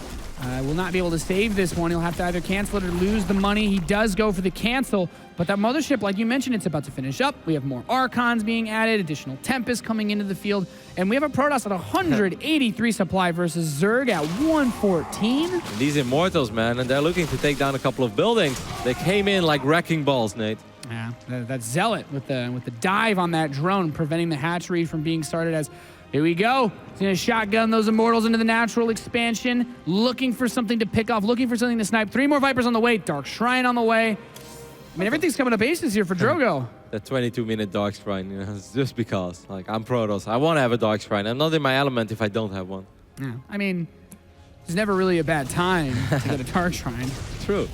will not be able to save this one. He'll have to either cancel it or lose the money. He does go for the cancel, but that mothership, like you mentioned, it's about to finish up. We have more Archons being added, additional Tempests coming into the field, and we have a Protoss at 183 supply versus Zerg at 114. And these Immortals, man, and they're looking to take down a couple of buildings. They came in like wrecking balls, Nate. Yeah, that Zealot with the dive on that drone, preventing the hatchery from being started as... Here we go. He's going to shotgun those Immortals into the natural expansion, looking for something to pick off, looking for something to snipe. 3 more Vipers on the way. Dark Shrine on the way. I mean, everything's coming up aces here for Drogo. That 22-minute Dark Shrine, you know, it's just because. Like, I'm Protoss. I want to have a Dark Shrine. I'm not in my element if I don't have one. Yeah, I mean, it's never really a bad time to get a Dark Shrine. True.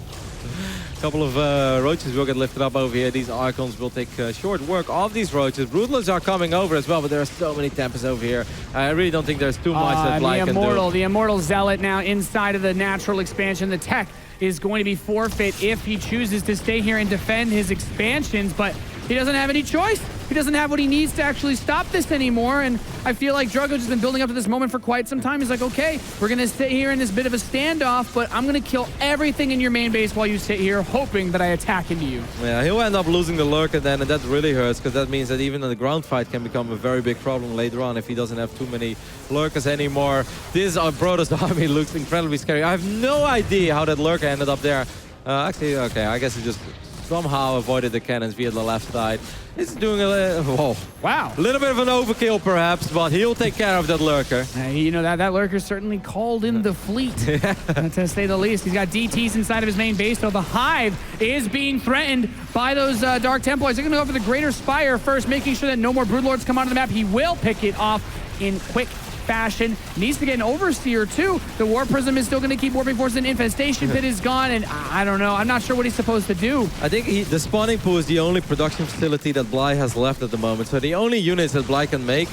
A couple of roaches will get lifted up over here. These Archons will take short work of these roaches. Broodlords are coming over as well, but there are so many Tempests over here. I really don't think there's too much that Bly can do. The Immortal Zealot now inside of the natural expansion. The tech is going to be forfeit if he chooses to stay here and defend his expansions, but he doesn't have any choice. He doesn't have what he needs to actually stop this anymore, and I feel like Drogo's just been building up to this moment for quite some time. He's like, okay, we're going to sit here in this bit of a standoff, but I'm going to kill everything in your main base while you sit here, hoping that I attack into you. Yeah, he'll end up losing the Lurker then, and that really hurts, because that means that even the ground fight can become a very big problem later on if he doesn't have too many Lurkers anymore. This Protoss army looks incredibly scary. I have no idea how that Lurker ended up there. Actually, okay, I guess he just somehow avoided the cannons via the left side. It's doing a little, wow, a little bit of an overkill perhaps, but he'll take care of that Lurker. You know, that Lurker certainly called in the fleet, to say the least. He's got DTs inside of his main base, so the Hive is being threatened by those Dark Templars. They're going to go for the Greater Spire first, making sure that no more Broodlords come onto the map. He will pick it off in quick fashion. Needs to get an Overseer too. The War Prism is still going to keep warping force, and Infestation Pit is gone, and I don't know. I'm not sure what he's supposed to do. I think the spawning pool is the only production facility that Bly has left at the moment. So the only units that Bly can make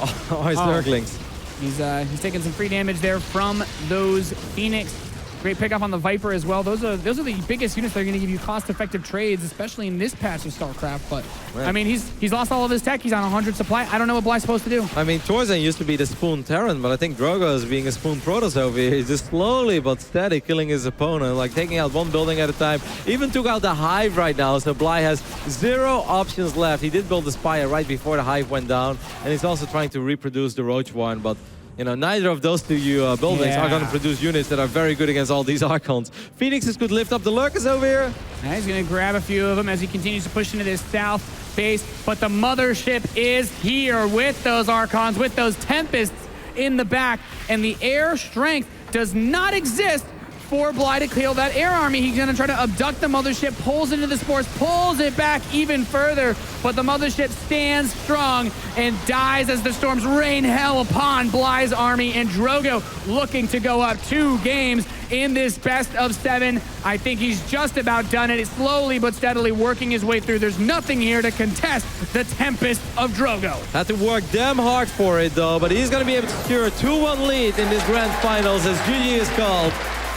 are his Zerglings. He's taking some free damage there from those Phoenix. Great pickoff on the Viper as well. Those are the biggest units that are going to give you cost-effective trades, especially in this patch of StarCraft. But right. I mean, he's lost all of his tech. He's on 100 supply. I don't know what Bly's supposed to do. I mean, Torzen used to be the Spoon Terran, but I think Drogo is being a Spoon Protoss over here. He's just slowly but steady killing his opponent, like taking out one building at a time. Even took out the Hive right now, so Bly has 0 options left. He did build the Spire right before the Hive went down, and he's also trying to reproduce the Roach Warren, but you know, neither of those two buildings are going to produce units that are very good against all these Archons. Phoenixes could lift up the Lurkers over here. Yeah, he's going to grab a few of them as he continues to push into this south base. But the mothership is here with those Archons, with those Tempests in the back. And the air strength does not exist for Bly to kill that air army. He's going to try to abduct the mothership, pulls into the spores, pulls it back even further, but the mothership stands strong and dies as the storms rain hell upon Bly's army, and Drogo looking to go up 2 games in this best of 7. I think he's just about done it. It's slowly but steadily working his way through. There's nothing here to contest the Tempest of Drogo. Had to work damn hard for it though, but he's going to be able to secure a 2-1 lead in this grand finals, as GG is called.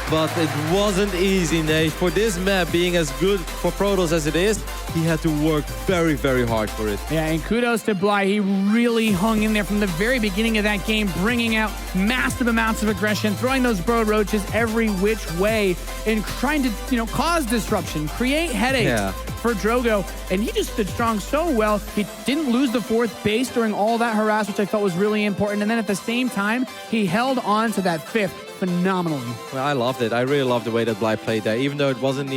But it wasn't easy, Nate. For this map being as good for Protoss as it is, he had to work very, very hard for it. Yeah, and kudos to Bly. He really hung in there from the very beginning of that game, bringing out massive amounts of aggression, throwing those Brood Roaches every which way, and trying to, you know, cause disruption, create headaches for Drogo, and he just stood strong so well. He didn't lose the fourth base during all that harass, which I felt was really important. And then at the same time, he held on to that fifth phenomenally. Well, I loved it. I really loved the way that Bly played there. Even though it wasn't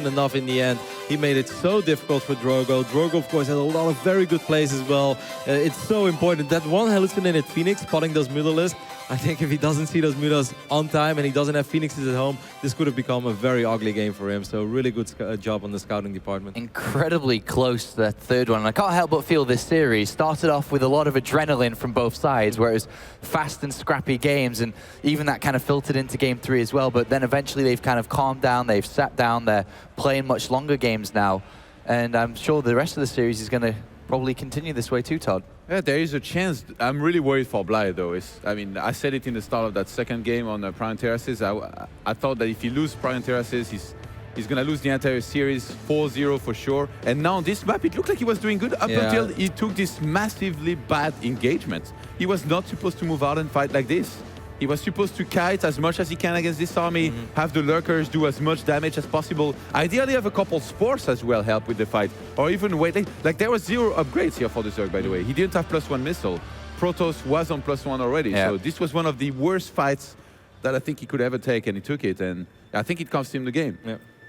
enough in the end, he made it so difficult for Drogo. Drogo, of course, had a lot of very good plays as well. It's so important. That one hallucinated Phoenix, spotting those Mutalisks. I think if he doesn't see those Mutas on time and he doesn't have Phoenixes at home, this could have become a very ugly game for him. So really good job on the scouting department. Incredibly close, that third one. And I can't help but feel this series started off with a lot of adrenaline from both sides, where it was fast and scrappy games, and even that kind of filtered into game 3 as well. But then eventually they've kind of calmed down, they've sat down, they're playing much longer games now. And I'm sure the rest of the series is going to probably continue this way too, Todd. Yeah, there is a chance. I'm really worried for Bly, though. I mean, I said it in the start of that second game on Prime Terraces. I thought that if he loses Prime Terraces, he's going to lose the entire series 4-0 for sure. And now on this map, it looked like he was doing good up until he took this massively bad engagement. He was not supposed to move out and fight like this. He was supposed to kite as much as he can against this army, have the lurkers do as much damage as possible. Ideally have a couple spores as well help with the fight, or even wait. Like there was 0 upgrades here for the Zerg, by the way. He didn't have +1 missile. Protoss was on +1 already, so this was one of the worst fights that I think he could ever take, and he took it, and I think it cost him the game.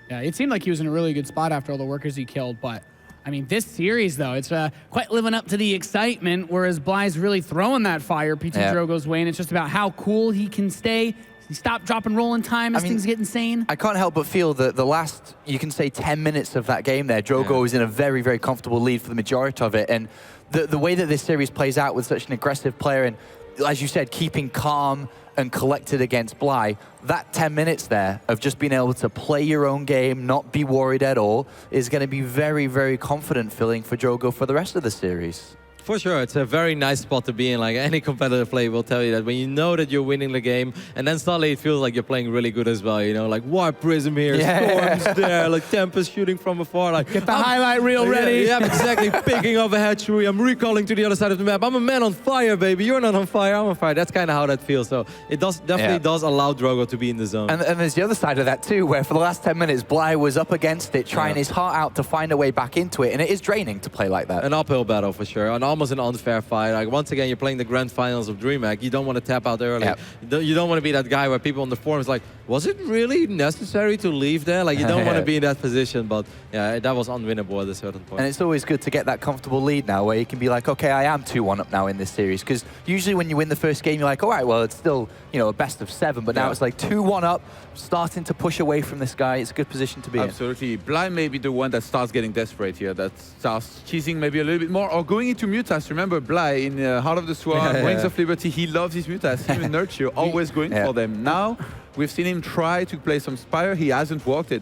Yeah, it seemed like he was in a really good spot after all the workers he killed, but I mean, this series, though, it's quite living up to the excitement, whereas Bly's really throwing that fire PtitDrogo's way, and it's just about how cool he can stay. He stopped, drop, and roll in time as things get insane. I can't help but feel that the last, you can say, 10 minutes of that game there, Drogo was in a very, very comfortable lead for the majority of it. And the way that this series plays out with such an aggressive player, and as you said, keeping calm and collected against Bly, that 10 minutes there of just being able to play your own game, not be worried at all, is going to be very, very confident filling for Drogo for the rest of the series. For sure, it's a very nice spot to be in. Like any competitive player will tell you that when you know that you're winning the game, and then suddenly it feels like you're playing really good as well. You know, like Warp Prism here, Storms there, like Tempest shooting from afar. Like get the highlight reel ready. Yeah, exactly. Picking up a hatchery. I'm recalling to the other side of the map. I'm a man on fire, baby. You're not on fire. I'm on fire. That's kind of how that feels. So it definitely does allow Drogo to be in the zone. And there's the other side of that too, where for the last 10 minutes, Bly was up against it, trying his heart out to find a way back into it, and it is draining to play like that. An uphill battle for sure, and almost an unfair fight. Like once again, you're playing the grand finals of DreamHack. You don't want to tap out early. You don't want to be that guy where people on the forums like, was it really necessary to leave there? Like you don't want to be in that position. But yeah, that was unwinnable at a certain point. And it's always good to get that comfortable lead now, where you can be like, okay, I am 2-1 up now in this series. Because usually when you win the first game, you're like, all right, well, it's still, you know, a best of 7. But now it's like 2-1 up, starting to push away from this guy. It's a good position to be in. Absolutely. Bly may be the one that starts getting desperate here, that starts cheesing maybe a little bit more, or going into Mutas. Remember, Bly in Heart of the Swarm, Wings of Liberty, he loves his Mutas. Him and Nurture, always going for them. Now, we've seen him try to play some Spire. He hasn't walked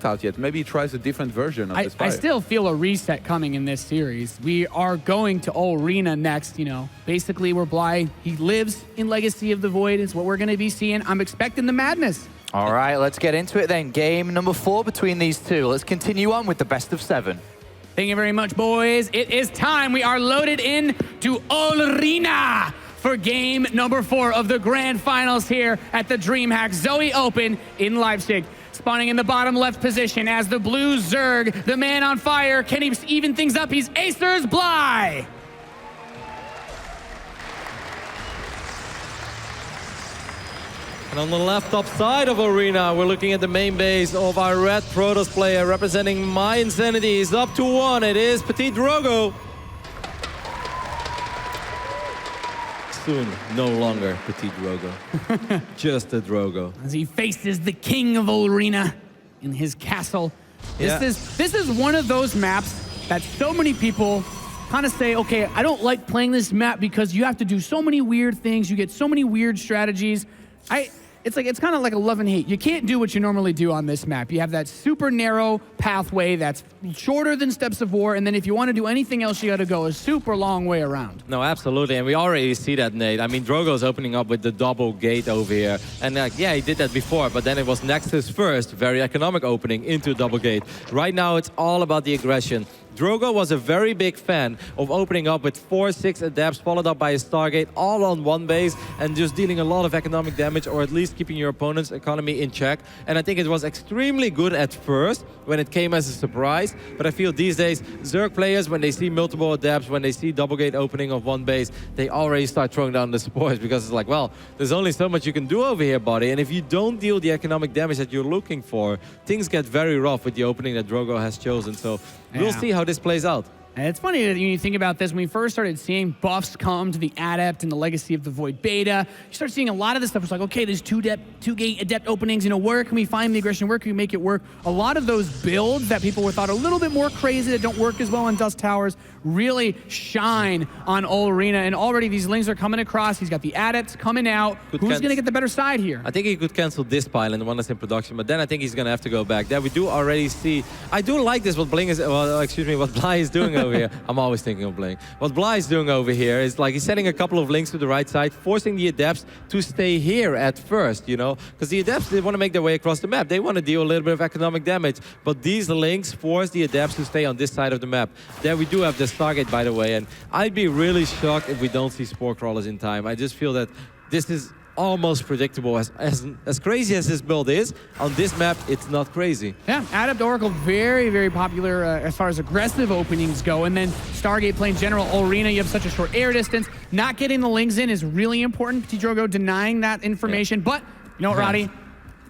out yet. Maybe he tries a different version of the Spire. I still feel a reset coming in this series. We are going to Arena next, you know. Basically, where Bly, he lives in Legacy of the Void is what we're going to be seeing. I'm expecting the madness. All right, let's get into it then. Game number 4 between these two. Let's continue on with the best of 7. Thank you very much, boys. It is time. We are loaded in to Arena for game number 4 of the grand finals here at the DreamHack Zowie Open in Leipzig. Spawning in the bottom left position as the blue Zerg, the man on fire. Can he even things up? He's Acer's Bly. And on the left top side of Arena, we're looking at the main base of our red Protoss player representing My Insanity. He's up to 1. It is PtitDrogo. Soon, no longer PtitDrogo. Just a Drogo. As he faces the king of Arena in his castle. This is one of those maps that so many people kind of say, okay, I don't like playing this map because you have to do so many weird things. You get so many weird strategies. It's kind of like a love and hate. You can't do what you normally do on this map. You have that super narrow pathway that's shorter than Steps of War, and then if you want to do anything else, you got to go a super long way around. No, absolutely, and we already see that, Nate. I mean, Drogo's opening up with the double gate over here, and yeah, he did that before, but then it was Nexus first, very economic opening into double gate. Right now, it's all about the aggression. Drogo was a very big fan of opening up with 4-6 adepts, followed up by a Stargate, all on one base, and just dealing a lot of economic damage, or at least keeping your opponent's economy in check. And I think it was extremely good at first, when it came as a surprise. But I feel these days, Zerg players, when they see multiple adepts, when they see double gate opening of one base, they already start throwing down the supports, because it's like, well, there's only so much you can do over here, buddy. And if you don't deal the economic damage that you're looking for, things get very rough with the opening that Drogo has chosen. So we'll see how this plays out. And it's funny that when you think about this, when we first started seeing buffs come to the Adept and the Legacy of the Void Beta, you start seeing a lot of this stuff. It's like, okay, there's two-gate Adept openings, where can we find the aggression? Where can we make it work? A lot of those builds that people were thought a little bit more crazy, that don't work as well on Dust Towers, really shine on Ol Arena. And already these links are coming across. He's got the Adepts coming out. Who's going to get the better side here? I think he could cancel this pile and the one that's in production, but then I think he's going to have to go back. There we do already see. I do like this, what Bling is, well, excuse me, what Bly is doing over here. I'm always thinking of Bling. What Bly is doing over here is like he's setting a couple of links to the right side, forcing the Adepts to stay here at first, because the Adepts, they want to make their way across the map. They want to deal a little bit of economic damage, but these links force the Adepts to stay on this side of the map. There we do have the Stargate, by the way, and I'd be really shocked if we don't see Spore Crawlers in time. I just feel that this is almost predictable. As crazy as this build is, on this map, it's not crazy. Yeah, Adept Oracle, very, very popular as far as aggressive openings go. And then Stargate playing general Arena, you have such a short air distance. Not getting the links in is really important. PtitDrogo denying that information. Yeah. But, you know what, Roddy?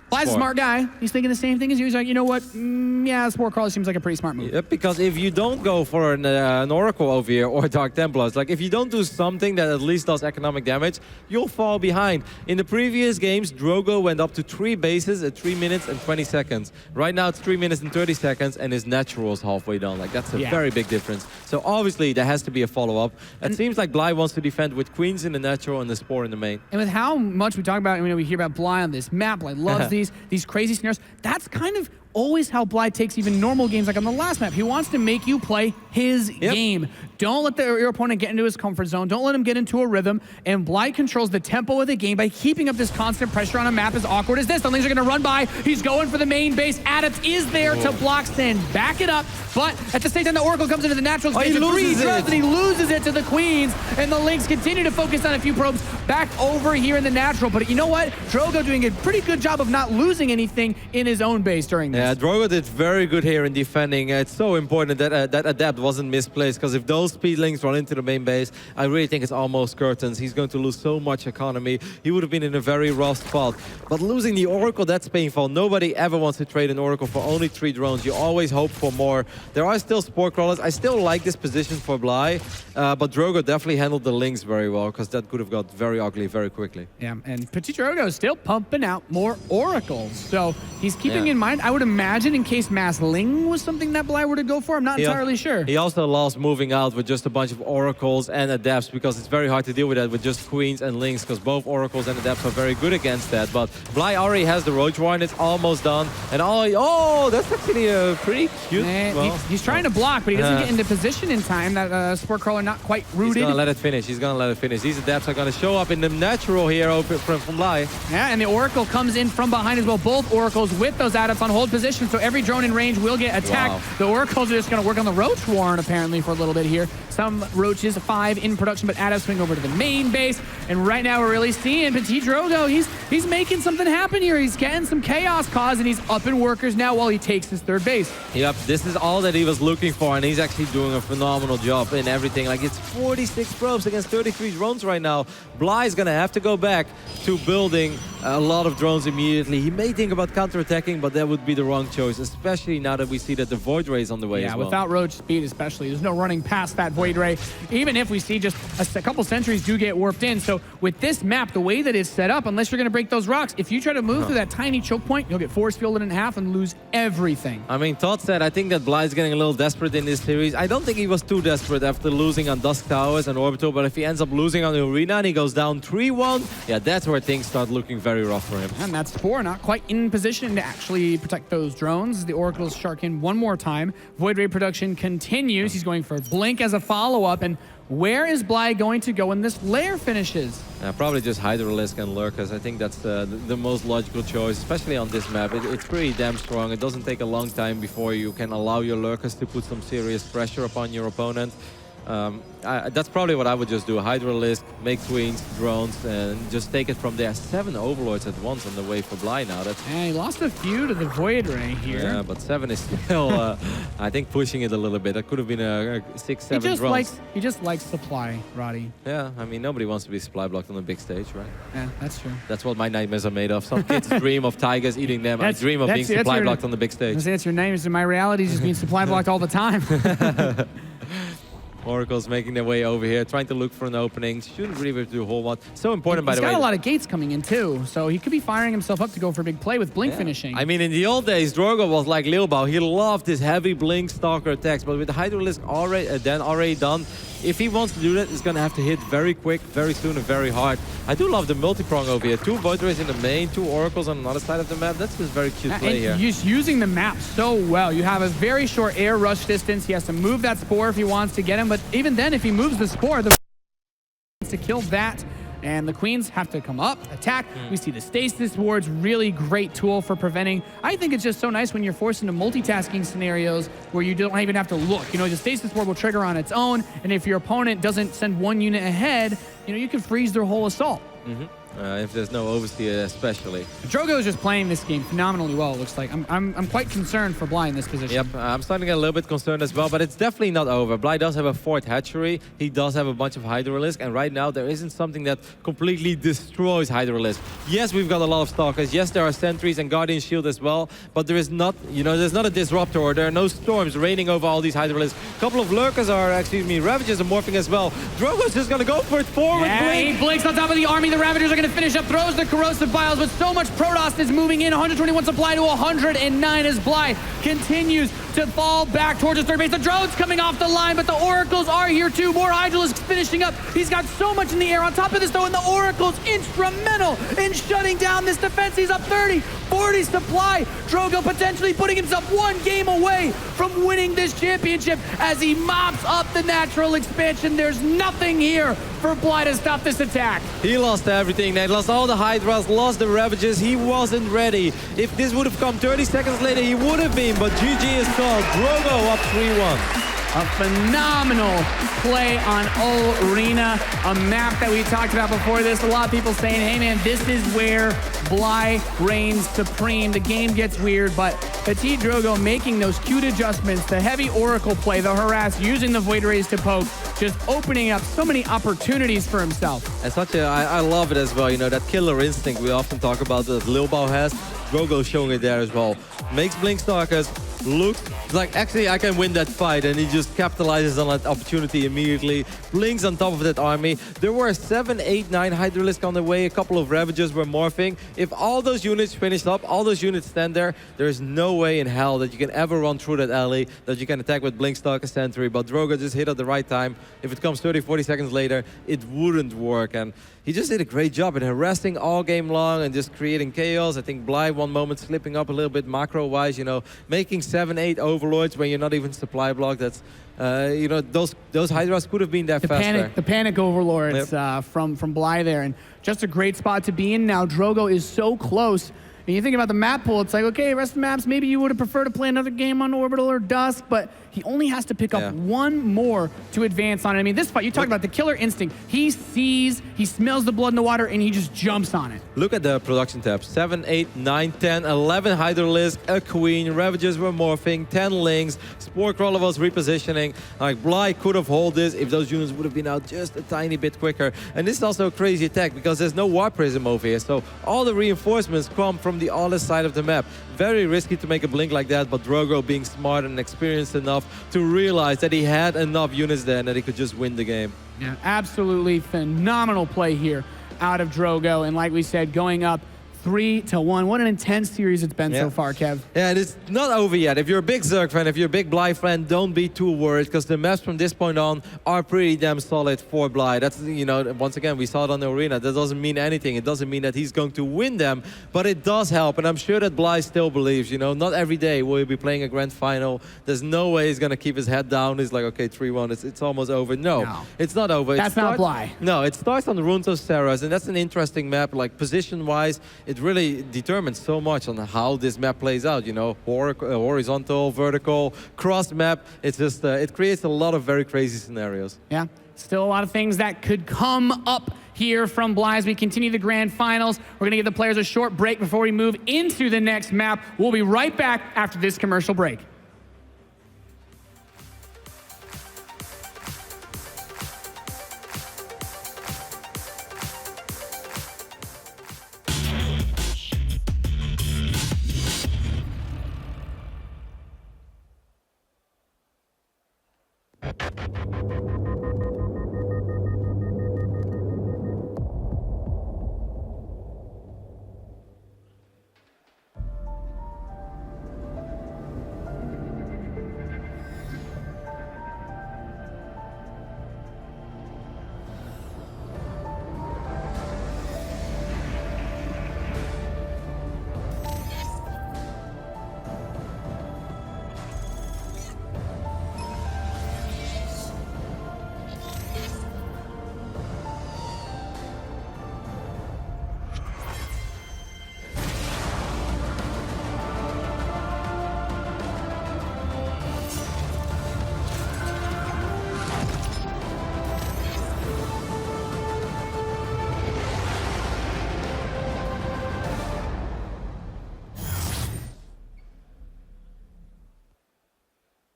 Bly's a smart guy. He's thinking the same thing as you. He's like, you know what? Yeah, Spore Crawler seems like a pretty smart move. Yep, because if you don't go for an Oracle over here or Dark Templars, like if you don't do something that at least does economic damage, you'll fall behind. In the previous games, Drogo went up to 3 bases at 3 minutes and 20 seconds. Right now, it's 3 minutes and 30 seconds, and his natural is halfway done. Like, that's a very big difference. So obviously, there has to be a follow-up. It seems like Bly wants to defend with Queens in the natural and the Spore in the main. And with how much we talk about, we hear about Bly on this map, Bly loves these crazy scenarios. That's kind of always how Bly takes even normal games, like on the last map. He wants to make you play his game. Don't let your opponent get into his comfort zone. Don't let him get into a rhythm. And Bly controls the tempo of the game by keeping up this constant pressure on a map as awkward as this. The lanes are going to run by. He's going for the main base. Adept is there to block Stand. Back it up. But at the same time, the Oracle comes into the natural stage. He loses it. And he loses it to the Queens. And the Lynx continue to focus on a few probes back over here in the natural. But you know what? Drogo doing a pretty good job of not losing anything in his own base during this. Yeah, Drogo did very good here in defending. It's so important that that Adept wasn't misplaced, because if those speed links run into the main base, I really think it's almost curtains. He's going to lose so much economy. He would have been in a very rough spot. But losing the Oracle, that's painful. Nobody ever wants to trade an Oracle for only 3 drones. You always hope for more. There are still Spore Crawlers. I still like this position for Bly, but Drogo definitely handled the links very well, because that could have got very ugly very quickly. Yeah, and PtitDrogo is still pumping out more Oracles. So he's keeping in mind, I would imagine, in case Mass Ling was something that Bly were to go for. I'm not entirely sure. He also lost moving out with just a bunch of Oracles and Adepts, because it's very hard to deal with that with just Queens and Lynx, because both Oracles and Adepts are very good against that. But Bly already has the Roach Warren. It's almost done. And oh, that's actually a pretty cute. He's trying to block, but he doesn't get into position in time. That Spore Crawler not quite rooted. He's going to let it finish. He's going to let it finish. These Adepts are going to show up in the natural here from Bly. Yeah, and the Oracle comes in from behind as well. Both Oracles with those Adepts on hold position, so every drone in range will get attacked. Wow. The Oracles are just going to work on the Roach Warren, apparently, for a little bit here. Some Roaches, 5 in production, but Adepts swing over to the main base. And right now, we're really seeing PtitDrogo. He's making something happen here. He's getting some chaos caused, and he's up in workers now while he takes his 3rd base. Yep, this is all that he was looking for, and he's actually doing a phenomenal job in everything. Like, it's 46 probes against 33 drones right now. Bly's going to have to go back to building a lot of drones immediately. He may think about counterattacking, but that would be the wrong choice, especially now that we see that the Void Ray is on the way as well. Yeah, without Roach speed especially, there's no running past that Void Ray, even if we see just a couple sentries do get warped in. So with this map, the way that it's set up, unless you're going to break those rocks, if you try to move through that tiny choke point, you'll get force fielded in half and lose everything. I mean, Todd said, I think that Bly's getting a little desperate in this series. I don't think he was too desperate after losing on Dusk Towers and Orbital, but if he ends up losing on the Arena and he goes down 3-1, yeah, that's where things start looking very rough for him. And that's Spore not quite in position to actually protect those those drones. The Oracle's shark in one more time. Void Ray production continues. He's going for Blink as a follow-up. And where is Bly going to go when this lair finishes? Probably just Hydralisk and Lurkers. I think that's the most logical choice, especially on this map. It's pretty damn strong. It doesn't take a long time before you can allow your Lurkers to put some serious pressure upon your opponent. That's probably what I would just do. Hydralisk, make twins, drones, and just take it from there. 7 Overlords at once on the way for Bly now. And he lost a few to the Void Ray here. Yeah, but 7 is still, I think, pushing it a little bit. That could have been a 6, 7 drones. He just likes supply, Roddy. Yeah, I mean, nobody wants to be supply blocked on a big stage, right? Yeah, that's true. That's what my nightmares are made of. Some kids dream of tigers eating them. I dream of being supply blocked on the big stage. That's your nightmares, and my reality is just being supply blocked all the time. Oracle's making their way over here, trying to look for an opening. Shouldn't really have to do a whole lot. So important, by the way. He's got a lot of gates coming in, too. So he could be firing himself up to go for a big play with Blink finishing. I mean, in the old days, Drogo was like Lil Bao. He loved his heavy Blink Stalker attacks. But with the Hydralisk already done, if he wants to do that, he's going to have to hit very quick, very soon, and very hard. I do love the multi-prong over here. 2 Void Rays in the main, 2 Oracles on another side of the map. That's just very cute play here. He's using the map so well. You have a very short air rush distance. He has to move that Spore if he wants to get him. But even then, if he moves the Spore, the to kill that. And the Queens have to come up, attack. We see the Stasis Ward's really great tool for preventing. I think it's just so nice when you're forced into multitasking scenarios where you don't even have to look. You know, the Stasis Ward will trigger on its own, and if your opponent doesn't send 1 unit ahead, you know, you can freeze their whole assault. If there's no overseer, especially. Drogo is just playing this game phenomenally well, it looks like. I'm quite concerned for Bly in this position. Yep, I'm starting to get a little bit concerned as well, but it's definitely not over. Bly does have a 4th hatchery. He does have a bunch of Hydralisk, and right now there isn't something that completely destroys Hydralisk. Yes, we've got a lot of Stalkers. Yes, there are Sentries and Guardian Shield as well, but there is not, you know, there's not a Disruptor, or there are no Storms raining over all these Hydralisks. A couple of Lurkers are, Ravagers are morphing as well. Drogo's just gonna go for it forward. Yeah, he blinks on top of the army. The Ravagers are gonna finish up, throws the Corrosive Biles, but so much Protoss is moving in. 121 supply to 109 as Bly continues to fall back towards his third base. The drone's coming off the line, but the Oracles are here too. More Hydralisks finishing up. He's got so much in the air. On top of this, though, and the Oracle's instrumental in shutting down this defense. He's up 30, 40 supply. Drogo potentially putting himself 1 game away from winning this championship as he mops up the natural expansion. There's nothing here for Bly to stop this attack. He lost everything. They lost all the Hydras, lost the Ravagers. He wasn't ready. If this would have come 30 seconds later, he would have been, but GG is called. Drogo up 3-1. A phenomenal play on Arena, a map that we talked about before this. A lot of people saying, hey man, this is where Bly reigns supreme. The game gets weird, but PtitDrogo making those cute adjustments, the heavy Oracle play, the harass, using the Void Rays to poke, just opening up so many opportunities for himself. And I love it as well, you know, that killer instinct we often talk about that Lil Bao has. Drogo showing it there as well. Makes Blink Stalkers look like, actually, I can win that fight, and he just capitalizes on that opportunity immediately. Blinks on top of that army. There were 7, 8, 9 Hydralisk on the way. A couple of Ravagers were morphing. If all those units finished up, all those units stand there, there is no way in hell that you can ever run through that alley, that you can attack with Blink Stalker Sentry. But Drogo just hit at the right time. If it comes 30, 40 seconds later, it wouldn't work. And he just did a great job in harassing all game long and just creating chaos. I think Bly one moment slipping up a little bit macro-wise, you know, making 7, 8 Overlords when you're not even supply blocked. That's, you know, those Hydras could have been there faster. The panic Overlords from Bly there. And just a great spot to be in now. Drogo is so close. And you think about the map pool, it's like, okay, rest of the maps, maybe you would have preferred to play another game on Orbital or Dusk, but he only has to pick up 1 more to advance on it. I mean, this fight, you talk about the killer instinct. He sees, he smells the blood in the water, and he just jumps on it. Look at the production tabs. 7, 8, 9, 10, 11 Hydralisk, a Queen, Ravagers were morphing, 10 Lings, Spore Crawler was repositioning. Like, Bly could have held this if those units would have been out just a tiny bit quicker. And this is also a crazy attack because there's no Warp Prism over here, so all the reinforcements come from the other side of the map. Very risky to make a blink like that, but Drogo being smart and experienced enough to realize that he had enough units there and that he could just win the game. Yeah, absolutely phenomenal play here out of Drogo. And like we said, going up 3-1. What an intense series it's been so far, Kev. Yeah, and it's not over yet. If you're a big Zerg fan, if you're a big Bly fan, don't be too worried, because the maps from this point on are pretty damn solid for Bly. That's, you know, once again, we saw it on the arena. That doesn't mean anything. It doesn't mean that he's going to win them, but it does help. And I'm sure that Bly still believes, you know, not every day will he be playing a grand final. There's no way he's going to keep his head down. He's like, okay, 3-1, it's almost over. No, it's not over. That's not Bly. No, it starts on the Runes of Serras, and that's an interesting map. Like, position-wise, it really determines so much on how this map plays out. You know, horizontal, vertical, cross map. It's just, it creates a lot of very crazy scenarios. Yeah, still a lot of things that could come up here from Bly as we continue the grand finals. We're going to give the players a short break before we move into the next map. We'll be right back after this commercial break.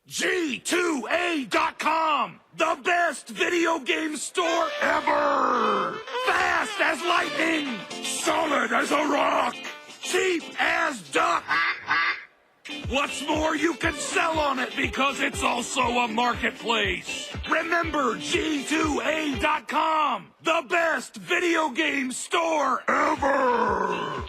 G2A.com, the best video game store ever! Fast as lightning, solid as a rock, cheap as duck! What's more, you can sell on it because it's also a marketplace. Remember G2A.com, the best video game store ever!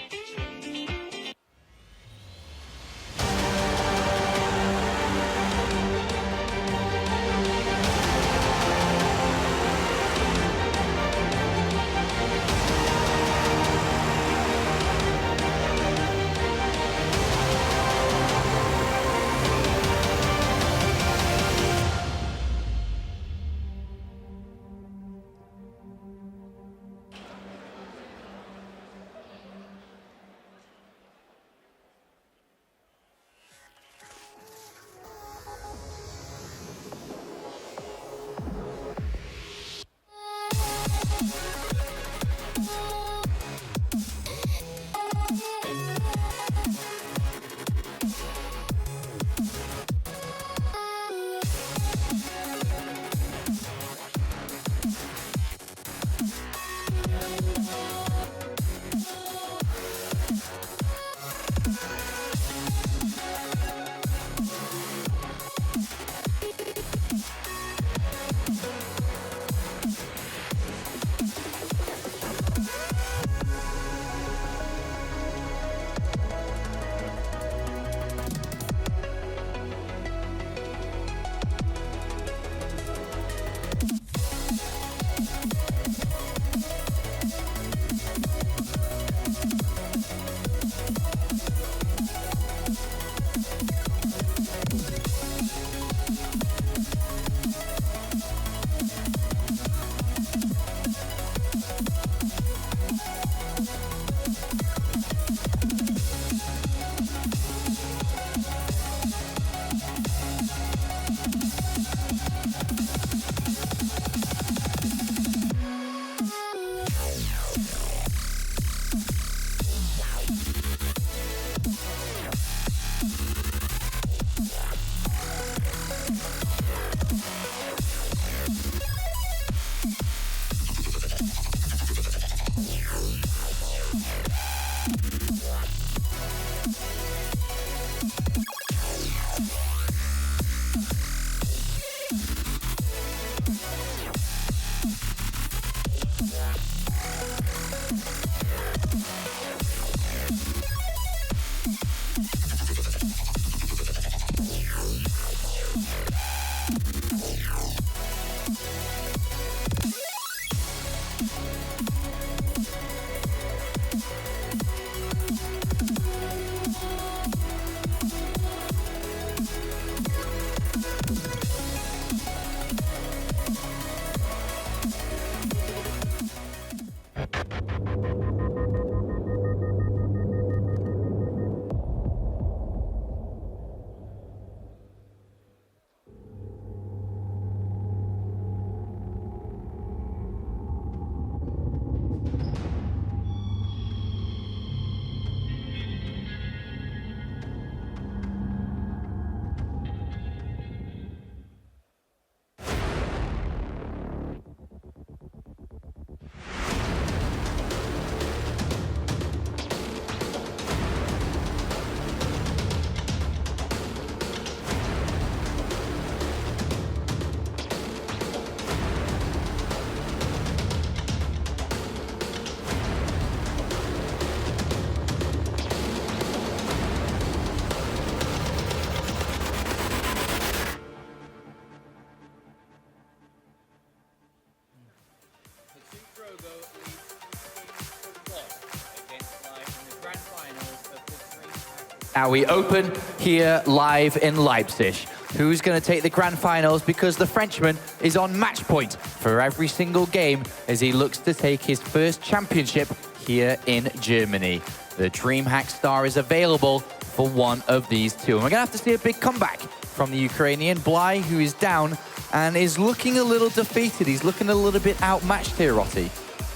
Now we open here live in Leipzig. Who's going to take the grand finals? Because the Frenchman is on match point for every single game as he looks to take his first championship here in Germany. The DreamHack star is available for one of these two. And we're going to have to see a big comeback from the Ukrainian. Bly, who is down and is looking a little defeated. He's looking a little bit outmatched here, Rotti.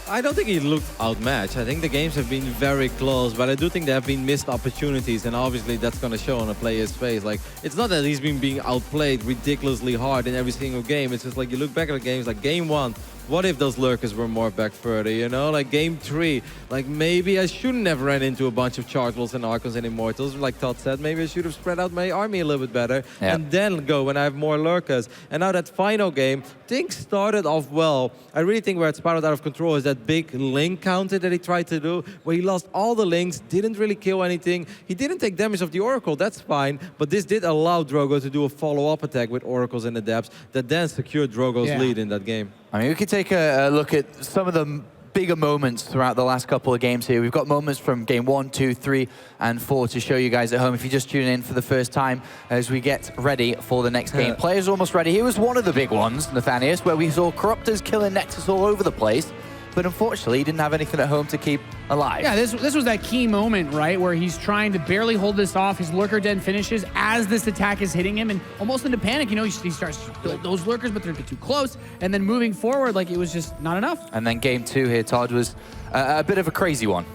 I don't think he looked outmatched. I think the games have been very close, but I do think there have been missed opportunities, and obviously that's going to show on a player's face. Like, it's not that he's been being outplayed ridiculously hard in every single game. It's just like you look back at the games, like game 1, what if those lurkers were more back further, you know? Like game 3, like maybe I shouldn't have ran into a bunch of Chargels and Archons and Immortals. Like Todd said, maybe I should have spread out my army a little bit better and then go when I have more lurkers. And now that final game, things started off well. I really think where it spiraled out of control is that big link counter that he tried to do, where he lost all the links, didn't really kill anything. He didn't take damage of the Oracle, that's fine, but this did allow Drogo to do a follow-up attack with Oracles in the depths that then secured Drogo's lead in that game. I mean, we could take a look at some of the bigger moments throughout the last couple of games here. We've got moments from game 1, 2, 3, and 4 to show you guys at home if you're just tuning in for the first time as we get ready for the next game. Players almost ready. Here was one of the big ones, Nathanius, where we saw Corruptors killing Nexus all over the place. But unfortunately, he didn't have anything at home to keep alive. Yeah, this was that key moment, right, where he's trying to barely hold this off. His Lurker Den finishes as this attack is hitting him, and almost into panic, you know, he starts to build those Lurkers, but they're too close, and then moving forward, like, it was just not enough. And then game 2 here, Todd, was a bit of a crazy one.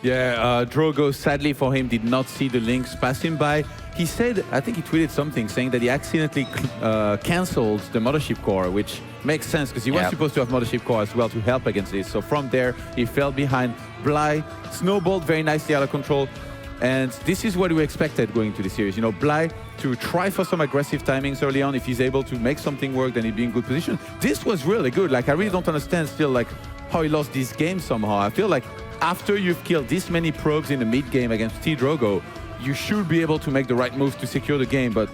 Yeah, Drogo, sadly for him, did not see the links pass him by. He said, I think he tweeted something saying that he accidentally cancelled the Mothership Core, which makes sense because he was supposed to have Mothership Core as well to help against this. So from there, he fell behind. Bly snowballed very nicely out of control. And this is what we expected going into the series. You know, Bly to try for some aggressive timings early on. If he's able to make something work, then he'd be in good position. This was really good. Like, I really don't understand still, like, how he lost this game somehow. I feel like after you've killed this many probes in the mid game against PtitDrogo, you should be able to make the right move to secure the game, but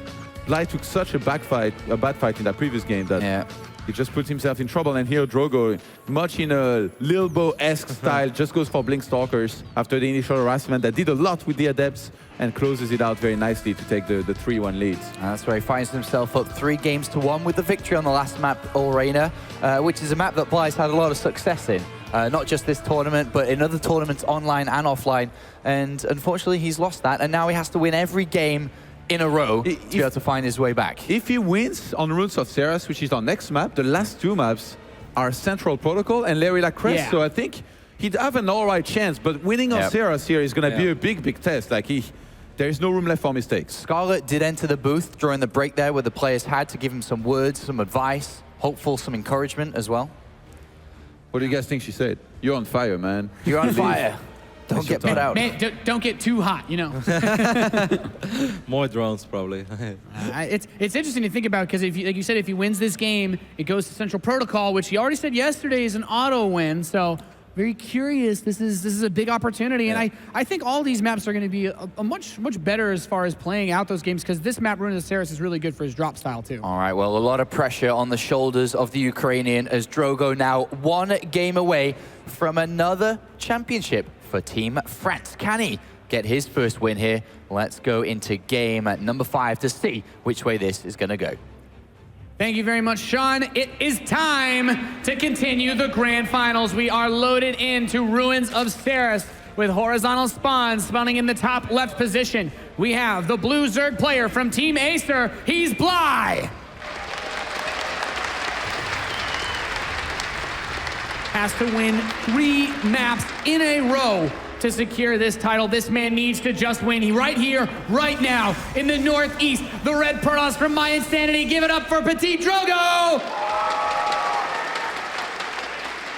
Bly took such a bad fight in that previous game that he just puts himself in trouble. And here Drogo, much in a Lil Bo-esque style, just goes for Blink Stalkers after the initial harassment that did a lot with the Adepts and closes it out very nicely to take the 3-1 lead. That's where he finds himself up 3-1 with the victory on the last map, All-Rainer, which is a map that Bly's had a lot of success in. Not just this tournament, but in other tournaments online and offline. And unfortunately, he's lost that. And now he has to win every game in a row to be able to find his way back. If he wins on Runes of Ceres, which is our next map, the last 2 maps are Central Protocol and Lerila Crest. So I think he'd have an all right chance. But winning on Ceres here is going to be a big test. Like, there is no room left for mistakes. Scarlet did enter the booth during the break there where the players had to give him some words, some advice, hopeful, some encouragement as well. What do you guys think she said? You're on fire, man. You're on fire. Don't get put out. Man, don't get too hot, you know. More drones, probably. It's interesting to think about because, if like you said, if he wins this game, it goes to Central Protocol, which he already said yesterday is an auto win. So very curious. This is a big opportunity, and I think all these maps are going to be a much better as far as playing out those games because this map, Runes of Ceres, is really good for his drop style too. All right, well, a lot of pressure on the shoulders of the Ukrainian as Drogo now 1 game away from another championship for Team France. Can he get his first win here? Let's go into game at number 5 to see which way this is going to go. Thank you very much, Sean. It is time to continue the grand finals. We are loaded into Ruins of Ceres with horizontal spawns spawning in the top left position. We have the blue Zerg player from Team Acer. He's Bly. Has to win 3 maps in a row to secure this title. This man needs to just win. He right here, right now, in the Northeast. The red Protoss from My Insanity. Give it up for PtitDrogo!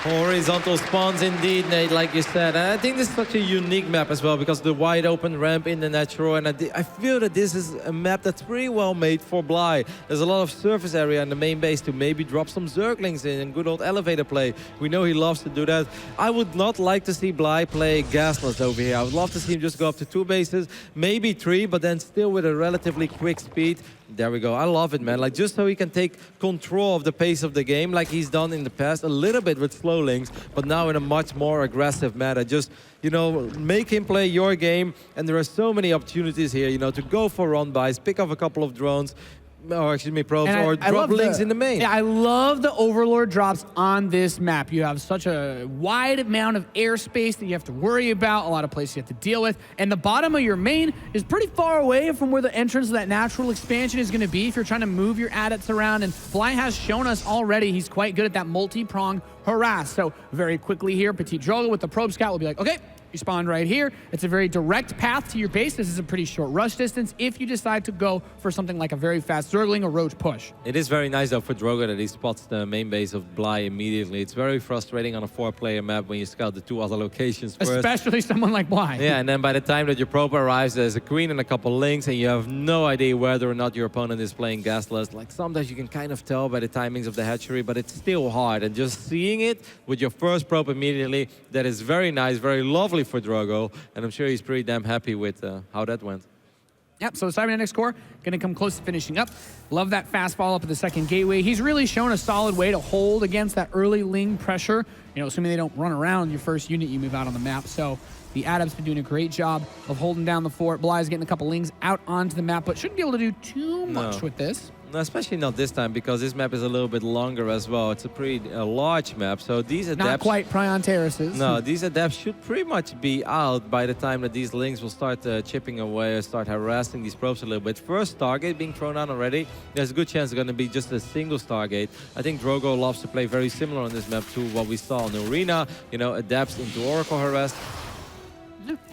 Horizontal spawns indeed, Nate, like you said. And I think this is such a unique map as well because the wide open ramp in the natural. And I feel that this is a map that's pretty well made for Bly. There's a lot of surface area in the main base to maybe drop some Zerglings in and good old elevator play. We know he loves to do that. I would not like to see Bly play gasless over here. I would love to see him just go up to 2 bases, maybe 3, but then still with a relatively quick speed. There we go. I love it, man. Like, just so he can take control of the pace of the game like he's done in the past, a little bit with slow links, but now in a much more aggressive manner. Just, you know, make him play your game. And there are so many opportunities here, you know, to go for run-bys, pick off a couple of drones, or excuse me, probes, or drop links in the main. Yeah, I love the Overlord drops on this map. You have such a wide amount of airspace that you have to worry about, a lot of places you have to deal with, and the bottom of your main is pretty far away from where the entrance of that natural expansion is going to be if you're trying to move your adepts around, and Bly has shown us already he's quite good at that multi-pronged harass. So very quickly here, PtitDrogo with the probe scout will be like, okay, you spawned right here. It's a very direct path to your base. This is a pretty short rush distance if you decide to go for something like a very fast Zergling or Roach push. It is very nice, though, for Drogo that he spots the main base of Bly immediately. It's very frustrating on a 4-player map when you scout the 2 other locations first. Especially someone like Bly. Yeah, and then by the time that your probe arrives, there's a queen and a couple links, and you have no idea whether or not your opponent is playing gasless. Like, sometimes you can kind of tell by the timings of the hatchery, but it's still hard. And just seeing it with your first probe immediately, that is very nice, very lovely for Drogo. And I'm sure he's pretty damn happy with how that went. Yep, so Cybernetics Core going to come close to finishing up. Love that fast follow-up at the second gateway. He's really shown a solid way to hold against that early Ling pressure. You know, assuming they don't run around your first unit you move out on the map. So the Adept's been doing a great job of holding down the fort. Bly's getting a couple Lings out onto the map, but shouldn't be able to do too much with this. No, especially not this time, because this map is a little bit longer as well. It's a pretty large map, so these adepts... Not quite Prion Terraces. No, these adepts should pretty much be out by the time that these links will start chipping away or start harassing these probes a little bit. First Stargate being thrown out already. There's a good chance it's going to be just a single Stargate. I think Drogo loves to play very similar on this map to what we saw in the arena. You know, adepts into Oracle harass.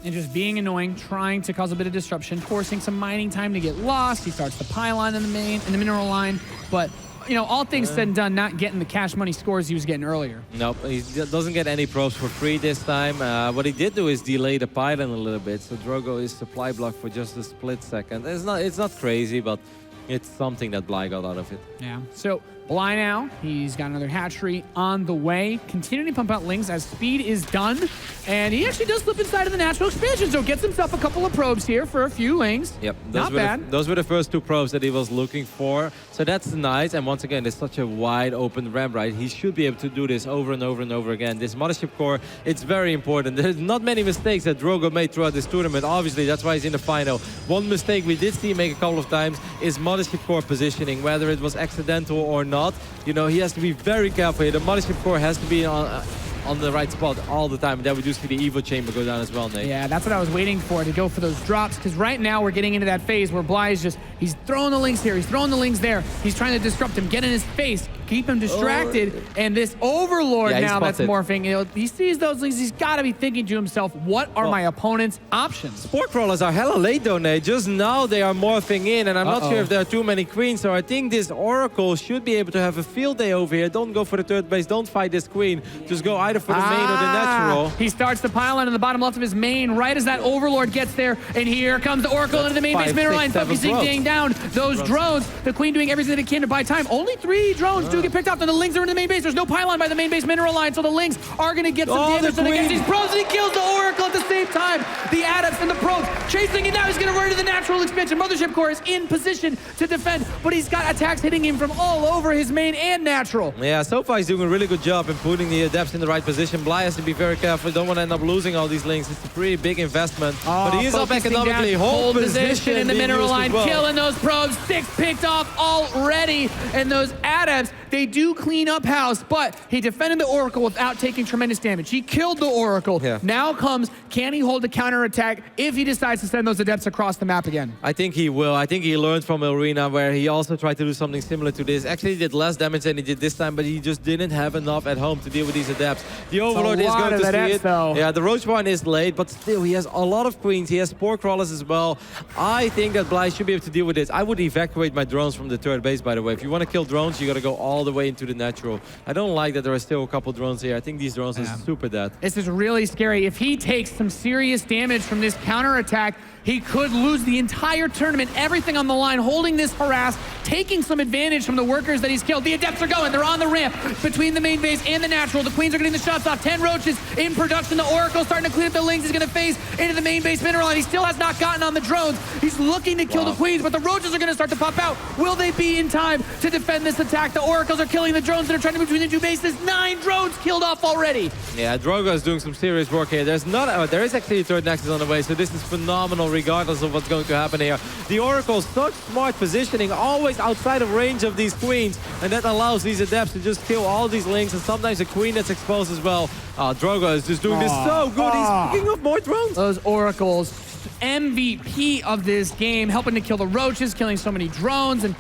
And just being annoying, trying to cause a bit of disruption, forcing some mining time to get lost. He starts the pylon in the main, in the mineral line, but you know, all things said and done, not getting the cash money scores he was getting earlier. Nope, he doesn't get any probes for free this time. What he did do is delay the pylon a little bit, so Drogo is supply blocked for just a split second. It's not crazy, but it's something that Bly got out of it. Yeah. So Bly now, he's got another hatchery on the way. Continuing to pump out Lings as speed is done. And he actually does slip inside of the natural expansion, so gets himself a couple of probes here for a few Lings. Yep. Not bad. Those were the first 2 probes that he was looking for. So that's nice. And once again, it's such a wide open ramp, right? He should be able to do this over and over and over again. This Mothership Core, it's very important. There's not many mistakes that Drogo made throughout this tournament. Obviously, that's why he's in the final. One mistake we did see him make a couple of times is Mothership Core positioning, whether it was accidental or not. You know, he has to be very careful here. The Mothership Core has to be on the right spot all the time. And then we do see the Evo Chamber go down as well, Nate. Yeah, that's what I was waiting for, to go for those drops, because right now we're getting into that phase where Bly is just, he's throwing the Lings here, he's throwing the Lings there, he's trying to disrupt him, get in his face, keep him distracted, and this Overlord now that's morphing, you know, he sees those Lings, he's got to be thinking to himself, what are my opponent's options? Sport Crawlers are hella late though, Nate. Just now they are morphing in, and I'm not sure if there are too many queens, so I think this Oracle should be able to have a field day over here. Don't go for the 3rd base, don't fight this queen, just go either for the main or the natural. He starts the pylon in the bottom left of his main right as that Overlord gets there, and here comes the Oracle into the main base mineral line, focusing down those drones. The queen doing everything they can to buy time. Only 3 drones do get picked up, and the Lings are in the main base. There's no pylon by the main base mineral line, so the Lings are going to get some damage against these probes, and he kills the Oracle at the same time. The Adepts and the probes chasing, and now he's going to run to the natural expansion. Mothership Core is in position to defend, but he's got attacks hitting him from all over his main and natural. Yeah, so far he's doing a really good job in putting the Adepts in the right position. Bly has to be very careful. Don't want to end up losing all these Lings. It's a pretty big investment. But he is up economically. Hold position in the mineral line, killing those probes. 6 picked off already. And those Adepts, they do clean up house, but he defended the Oracle without taking tremendous damage. He killed the Oracle. Yeah. Now comes, can he hold a counterattack if he decides to send those Adepts across the map again? I think he will. I think he learned from Arena, where he also tried to do something similar to this. Actually, he did less damage than he did this time, but he just didn't have enough at home to deal with these Adepts. The Overlord is going to see it. Though. Yeah, the Roach one is late, but still, he has a lot of queens. He has Spore Crawlers as well. I think that Bly should be able to deal with this. I would evacuate my drones from the 3rd base, by the way. If you want to kill drones, you got to go all all the way into the natural. I don't like that there are still a couple drones here. I think these drones are super dead. This is really scary. If he takes some serious damage from this counterattack, he could lose the entire tournament, everything on the line, holding this harass, taking some advantage from the workers that he's killed. The Adepts are going. They're on the ramp between the main base and the natural. The Queens are getting the shots off. 10 roaches in production. The Oracle starting to clean up the Lings. He's going to phase into the main base mineral, and he still has not gotten on the drones. He's looking to kill the Queens, but the roaches are going to start to pop out. Will they be in time to defend this attack? The Oracles are killing the drones that are trying to move between the two bases. 9 drones killed off already. Yeah, Drogo is doing some serious work here. There is actually a third Nexus on the way, so this is phenomenal regardless of what's going to happen here. The Oracle, such smart positioning, always outside of range of these Queens, and that allows these Adepts to just kill all these Lings, and sometimes a Queen that's exposed as well. Drogo is just doing this so good. He's picking up more drones. Those Oracles, MVP of this game, helping to kill the roaches, killing so many drones, and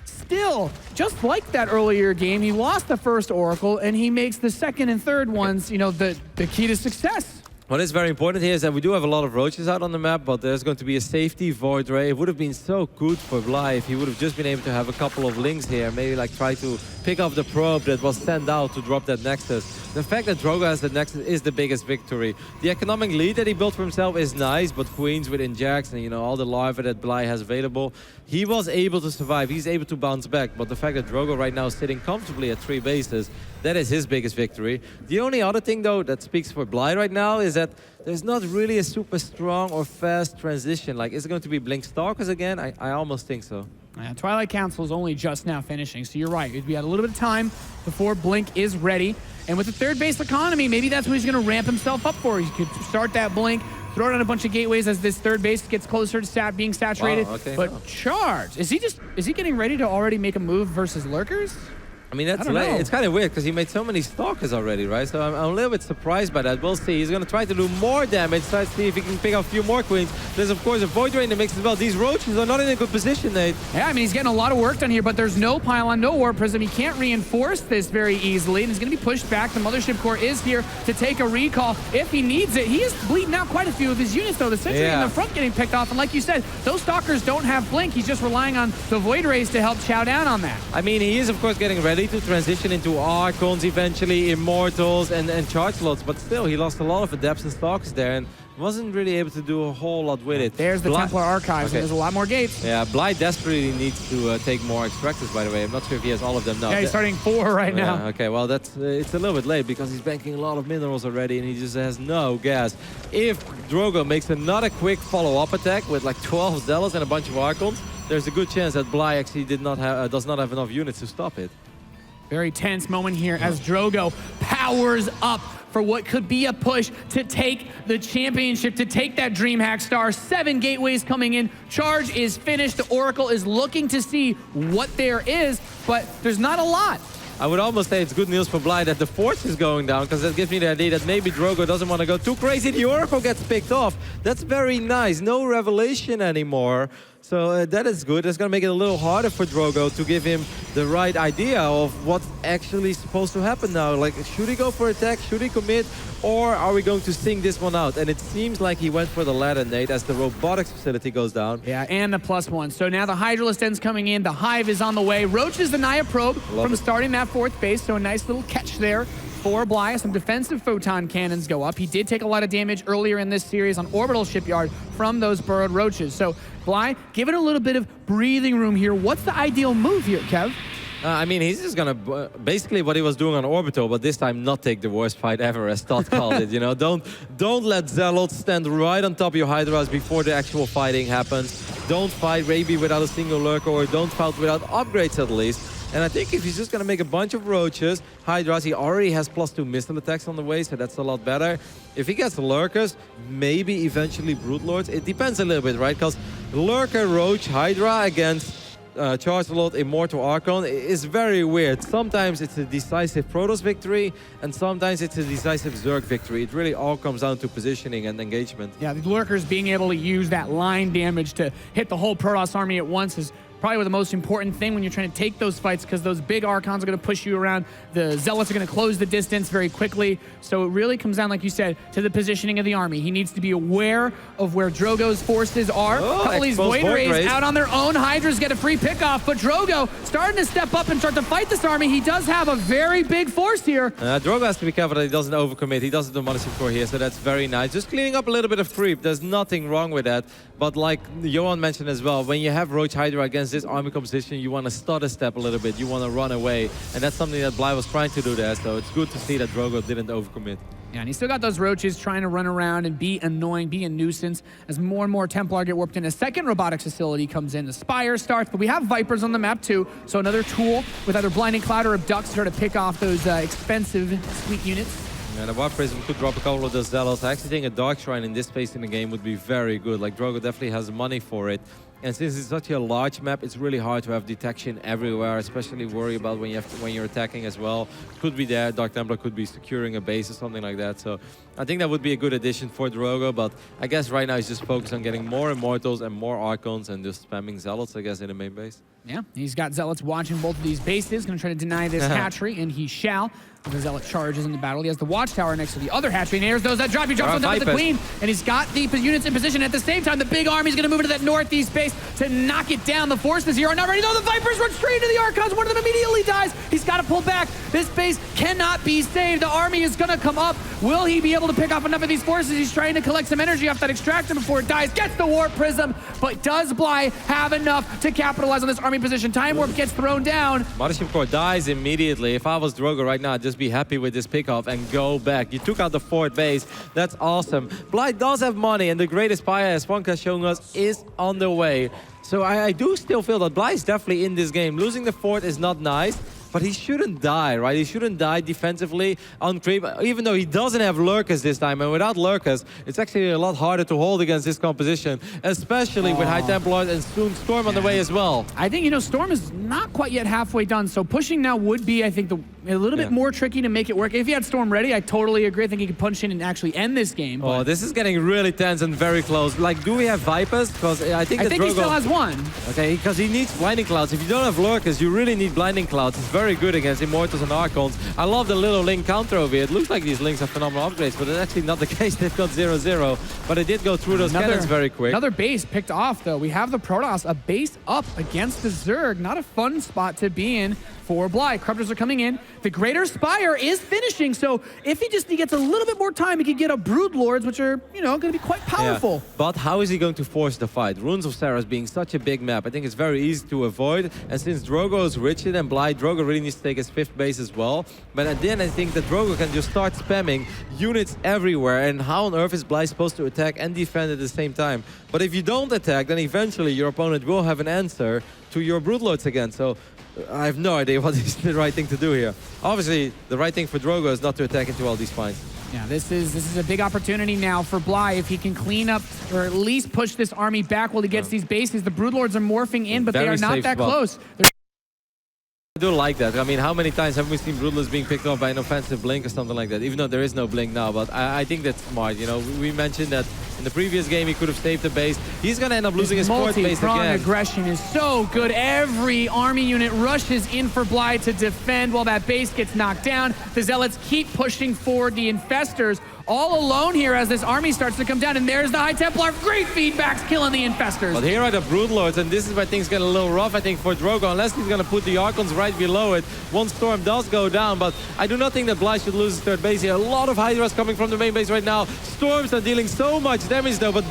still, just like that earlier game, he lost the first Oracle, and he makes the second and third ones, you know, the key to success. What is very important here is that we do have a lot of roaches out on the map, but there's going to be a safety void ray. It would have been so good for Bly if he would have just been able to have a couple of Lings here, maybe like try to pick up the probe that was sent out to drop that Nexus. The fact that Drogo has the Nexus is the biggest victory. The economic lead that he built for himself is nice, but Queens with injects and, you know, all the larvae that Bly has available, he was able to survive. He's able to bounce back, but the fact that Drogo right now is sitting comfortably at 3 bases, that is his biggest victory. The only other thing, though, that speaks for Bly right now is that there's not really a super strong or fast transition. Like, is it going to be Blink Stalkers again? I almost think so. Twilight Council is only just now finishing, so you're right. We had a little bit of time before Blink is ready. And with the third base economy, maybe that's what he's going to ramp himself up for. He could start that Blink, throw it on a bunch of gateways as this third base gets closer to being saturated. Wow, okay, but Charge, is he getting ready to already make a move versus Lurkers? I mean, it's kind of weird because he made so many Stalkers already, right? So I'm a little bit surprised by that. We'll see. He's going to try to do more damage, try to see if he can pick up a few more Queens. There's, of course, a Void Ray in the mix as well. These Roaches are not in a good position, Nate. Yeah, I mean, he's getting a lot of work done here, but there's no Pylon, no War Prism. He can't reinforce this very easily, and he's going to be pushed back. The Mothership Core is here to take a recall if he needs it. He is bleeding out quite a few of his units, though. The Sentry in the front getting picked off, and like you said, those Stalkers don't have Blink. He's just relying on the Void Rays to help chow down on that. I mean, he is, of course, getting ready to transition into Archons eventually, Immortals, and Charge Slots, but still, he lost a lot of Adepts and Stalkers there, and wasn't really able to do a whole lot with it. There's the Templar Archives, and there's a lot more gates. Yeah, Bly desperately needs to take more Extractors, by the way. I'm not sure if he has all of them now. Yeah, he's starting 4 right now. Yeah, okay, well, that's it's a little bit late because he's banking a lot of minerals already, and he just has no gas. If Drogo makes another quick follow-up attack with like 12 Zealots and a bunch of Archons, there's a good chance that Bly actually does not have enough units to stop it. Very tense moment here as Drogo powers up for what could be a push to take the championship, to take that DreamHack star. 7 gateways coming in. Charge is finished. The Oracle is looking to see what there is, but there's not a lot. I would almost say it's good news for Bly that the Force is going down, because that gives me the idea that maybe Drogo doesn't want to go too crazy. The Oracle gets picked off. That's very nice. No revelation anymore. So that is good. That's going to make it a little harder for Drogo to give him the right idea of what's actually supposed to happen now. Like, should he go for attack? Should he commit? Or are we going to sing this one out? And it seems like he went for the latter, Nate, as the robotics facility goes down. Yeah, and the +1. So now the Hydralisk End's coming in. The Hive is on the way. Roaches deny a probe from starting that 4th base. So a nice little catch there for Bly. Some defensive photon cannons go up. He did take a lot of damage earlier in this series on Orbital Shipyard from those burrowed roaches. So Bly, give it a little bit of breathing room here. What's the ideal move here, Kev? I mean, he's just gonna basically what he was doing on Orbital, but this time not take the worst fight ever, as Todd called it. You know, don't let Zealots stand right on top of your Hydras before the actual fighting happens. Don't fight maybe without a single lurker, or don't fight without upgrades at least. And I think if he's just gonna make a bunch of Roaches, Hydras, he already has +2 missile attacks on the way, so that's a lot better. If he gets Lurkers, maybe eventually Brood Lords. It depends a little bit, right? Because Lurker, Roach, Hydra against Charge Lot, Immortal Archon is very weird. Sometimes it's a decisive Protoss victory, and sometimes it's a decisive Zerg victory. It really all comes down to positioning and engagement. Yeah, the Lurkers being able to use that line damage to hit the whole Protoss army at once is probably the most important thing when you're trying to take those fights, because those big Archons are going to push you around. The Zealots are going to close the distance very quickly. So it really comes down, like you said, to the positioning of the army. He needs to be aware of where Drogo's forces are. Oh, A couple of these Void Rays out on their own. Hydras get a free pickoff, but Drogo starting to step up and start to fight this army. He does have a very big force here. Drogo has to be careful that he doesn't overcommit. He doesn't do Monster Core here, so that's very nice. Just cleaning up a little bit of creep. There's nothing wrong with that. But like Johan mentioned as well, when you have Roach Hydra against this army composition, you want to stutter step a little bit. You want to run away. And that's something that Bly was trying to do there. So it's good to see that Drogo didn't overcommit. Yeah, and he's still got those roaches trying to run around and be annoying, be a nuisance as more and more Templar get warped in. A second robotics facility comes in. The Spire starts, but we have Vipers on the map too. So another tool with either Blinding Cloud or Abduct to try to pick off those expensive, sweet units. And a Warp Prism could drop a couple of those Zealots. I actually think a Dark Shrine in this space in the game would be very good. Like, Drogo definitely has money for it. And since it's such a large map, it's really hard to have detection everywhere, especially worry about when you're attacking as well. Could be there, Dark Templar could be securing a base or something like that. So I think that would be a good addition for Drogo, but I guess right now he's just focused on getting more Immortals and more Archons and just spamming Zealots, I guess, in the main base. Yeah, he's got Zealots watching both of these bases, going to try to deny this hatchery, and he shall. The Zealot charges in the battle. He has the Watchtower next to the other hatchery, and there's those that drop. He drops on top of the Queen, and he's got the units in position. At the same time, the big army's going to move into that northeast base to knock it down. The forces here are not ready. No, the Vipers run straight into the Archons. One of them immediately dies. He's got to pull back. This base cannot be saved. The army is going to come up. Will he be able to pick off enough of these forces? He's trying to collect some energy off that extractor before it dies. Gets the Warp Prism, but does Bly have enough to capitalize on this army position? Time Warp gets thrown down. Mothership Core dies immediately. If I was Drogo right now, I'd just be happy with this pickoff and go back. You took out the fourth base. That's awesome. Bly does have money, and the greatest Spire, as Fonka is showing us, is on the way. So I do still feel that Bly is definitely in this game. Losing the fourth is not nice, but he shouldn't die, right? He shouldn't die defensively on creep, even though he doesn't have lurkers this time. And without lurkers, it's actually a lot harder to hold against this composition, especially with High Templars and soon Storm on the way as well. I think, you know, Storm is not quite yet halfway done, so pushing now would be, I think, a little bit more tricky to make it work. If he had Storm ready, I totally agree. I think he could punch in and actually end this game. Oh, this is getting really tense and very close. Like, do we have Vipers? Because I think he still has one. Okay, because he needs Blinding Clouds. If you don't have lurkers, you really need Blinding Clouds. It's very good against Immortals and Archons. I love the little Link counter over here. It looks like these Links are phenomenal upgrades, but it's actually not the case. They've got 0-0, but it did go through those cannons very quick. Another base picked off, though. We have the Protoss, a base up against the Zerg. Not a fun spot to be in for Bly. Corruptors are coming in. The Greater Spire is finishing, so if he just gets a little bit more time, he could get a Broodlords, which are, you know, going to be quite powerful. Yeah. But how is he going to force the fight? Runes of Saras being such a big map, I think it's very easy to avoid. And since Drogo is richer than Bly, Drogo really needs to take his fifth base as well. But then I think that Drogo can just start spamming units everywhere. And how on earth is Bly supposed to attack and defend at the same time? But if you don't attack, then eventually your opponent will have an answer to your Broodlords again. So I have no idea what is the right thing to do here. Obviously, the right thing for Drogo is not to attack into all these fights. Yeah, this is a big opportunity now for Bly. If he can clean up or at least push this army back while he gets these bases. The Broodlords are morphing in, but they are not that close. I do like that. I mean, how many times have we seen Broodlords being picked off by an offensive blink or something like that? Even though there is no blink now, but I think that's smart. You know, we mentioned that in the previous game he could have saved the base. He's going to end up losing his fourth base again. Aggression is so good. Every army unit rushes in for Bly to defend while that base gets knocked down. The Zealots keep pushing forward. The Infestors all alone here as this army starts to come down, and there's the High Templar. Great feedbacks killing the Infestors. But here are the Broodlords, and this is where things get a little rough, I think, for Drogo, unless he's going to put the Archons right below it. One Storm does go down, but I do not think that Bly should lose his third base here. A lot of Hydras coming from the main base right now. Storms are dealing so much damage, though, but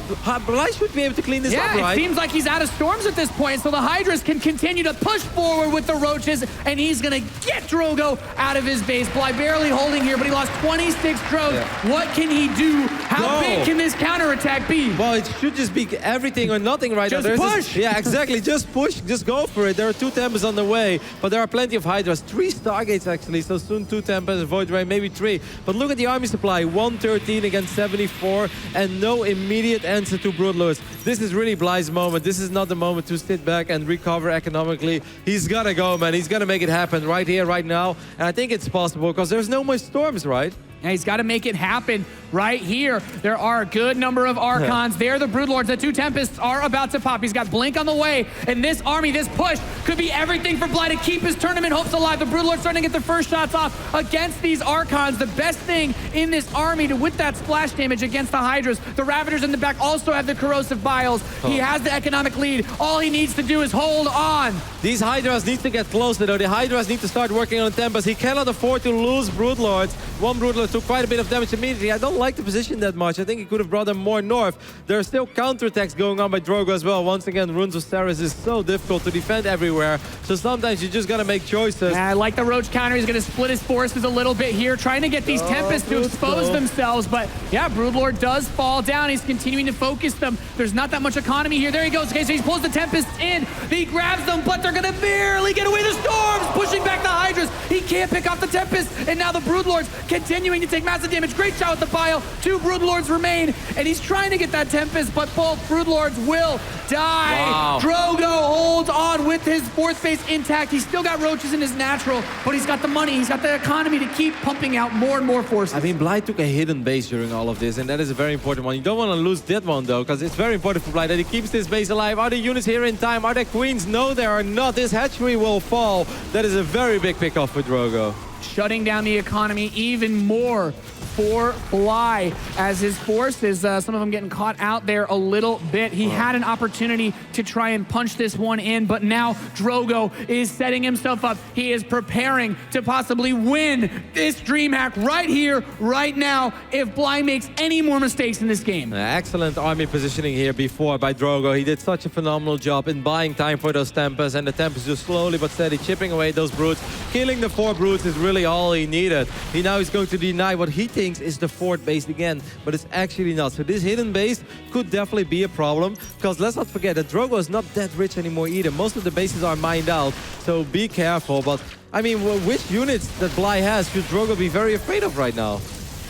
Bly should be able to clean this up, right? It seems like he's out of Storms at this point, so the Hydras can continue to push forward with the Roaches, and he's going to get Drogo out of his base. Bly barely holding here, but he lost 26 Drogs. Yeah. What can he do? How big can this counterattack be? Well, it should just be everything or nothing right now. Just push! Yeah, exactly. Just push. Just go for it. There are 2 Tempers on the way, but there are plenty of Hydras. 3 Stargates, actually. So soon 2 Tempers, a Void Ray, maybe 3. But look at the army supply. 113 against 74, and no immediate answer to Broodlords. This is really Bly's moment. This is not the moment to sit back and recover economically. He's gotta go, man. He's gonna make it happen right here, right now. And I think it's possible, because there's no more Storms, right? And he's got to make it happen right here. There are a good number of Archons. There, the Broodlords, the 2 Tempests are about to pop. He's got Blink on the way, and this army, this push, could be everything for Bly to keep his tournament hopes alive. The Broodlords starting to get their first shots off against these Archons. The best thing in this army to with that splash damage against the Hydras. The Ravagers in the back also have the corrosive biles. He has the economic lead. All he needs to do is hold on. These Hydras need to get closer, though. The Hydras need to start working on Tempest. He cannot afford to lose Broodlords. One Broodlord took quite a bit of damage immediately. I don't like the position that much. I think he could have brought them more north. There are still counterattacks going on by Drogo as well. Once again, Runes of Ceres is so difficult to defend everywhere. So sometimes you just gotta make choices. I like the Roach counter. He's gonna split his forces a little bit here, trying to get these Tempests to expose themselves. But yeah, Broodlord does fall down. He's continuing to focus them. There's not that much economy here. There he goes. Okay, so he pulls the Tempests in. He grabs them, but they're gonna barely get away. The Storms pushing back the Hydras. He can't pick off the Tempests. And now the Broodlords continuing to take massive damage. Great shot with the bile. 2 Broodlords remain, and he's trying to get that Tempest, but both Broodlords will die. Wow. Drogo holds on with his 4th base intact. He's still got Roaches in his natural, but he's got the money. He's got the economy to keep pumping out more and more forces. I mean, Bly took a hidden base during all of this, and that is a very important one. You don't want to lose that one, though, because it's very important for Bly that he keeps this base alive. Are the units here in time? Are there queens? No, there are not. This hatchery will fall. That is a very big pickoff for Drogo. Shutting down the economy even more for Bly as his forces, some of them getting caught out there a little bit. He had an opportunity to try and punch this one in, but now Drogo is setting himself up. He is preparing to possibly win this DreamHack right here, right now, if Bly makes any more mistakes in this game. Excellent army positioning here before by Drogo. He did such a phenomenal job in buying time for those Tempests, and the Tempests just slowly but steady chipping away those brutes. Killing the 4 brutes is really all he needed. He now is going to deny what he thinks is the 4th base again, but it's actually not. So this hidden base could definitely be a problem, because let's not forget that Drogo is not that rich anymore either. Most of the bases are mined out, so be careful. But I mean, which units that Bly has should Drogo be very afraid of right now?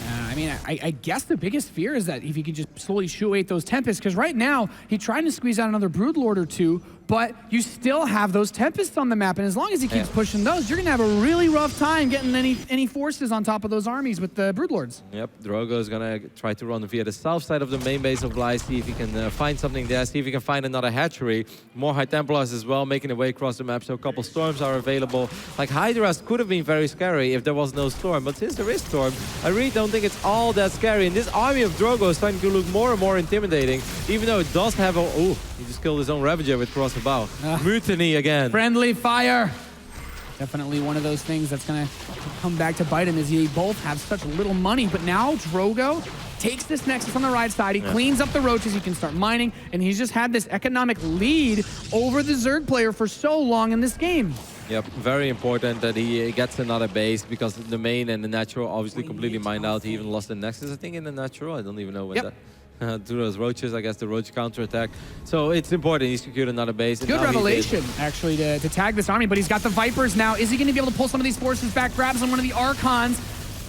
I mean, I guess the biggest fear is that if he could just slowly shoo away those Tempests, because right now, he's trying to squeeze out another Broodlord or 2, but you still have those Tempests on the map, and as long as he keeps pushing those, you're going to have a really rough time getting any forces on top of those armies with the Broodlords. Yep, Drogo is going to try to run via the south side of the main base of Bly, see if he can find something there, see if he can find another hatchery. More High Templars as well, making their way across the map, so a couple Storms are available. Like, Hydras could have been very scary if there was no Storm, but since there is Storm, I really don't think it's all that scary. And this army of Drogo is starting to look more and more intimidating, even though it does have a... Oh, he just killed his own Ravager with cross the bow. Mutiny again. Friendly fire. Definitely one of those things that's going to come back to bite him, as they both have such little money. But now Drogo takes this Nexus on the right side. He cleans up the Roaches. He can start mining. And he's just had this economic lead over the Zerg player for so long in this game. Yep, very important that he gets another base, because the main and the natural obviously completely mined out. He even lost the Nexus, I think, in the natural. I don't even know when that... to those Roaches, I guess the Roach counterattack. So it's important he secured another base. Good revelation, actually, to tag this army, but he's got the Vipers now. Is he going to be able to pull some of these forces back? Grabs on one of the Archons.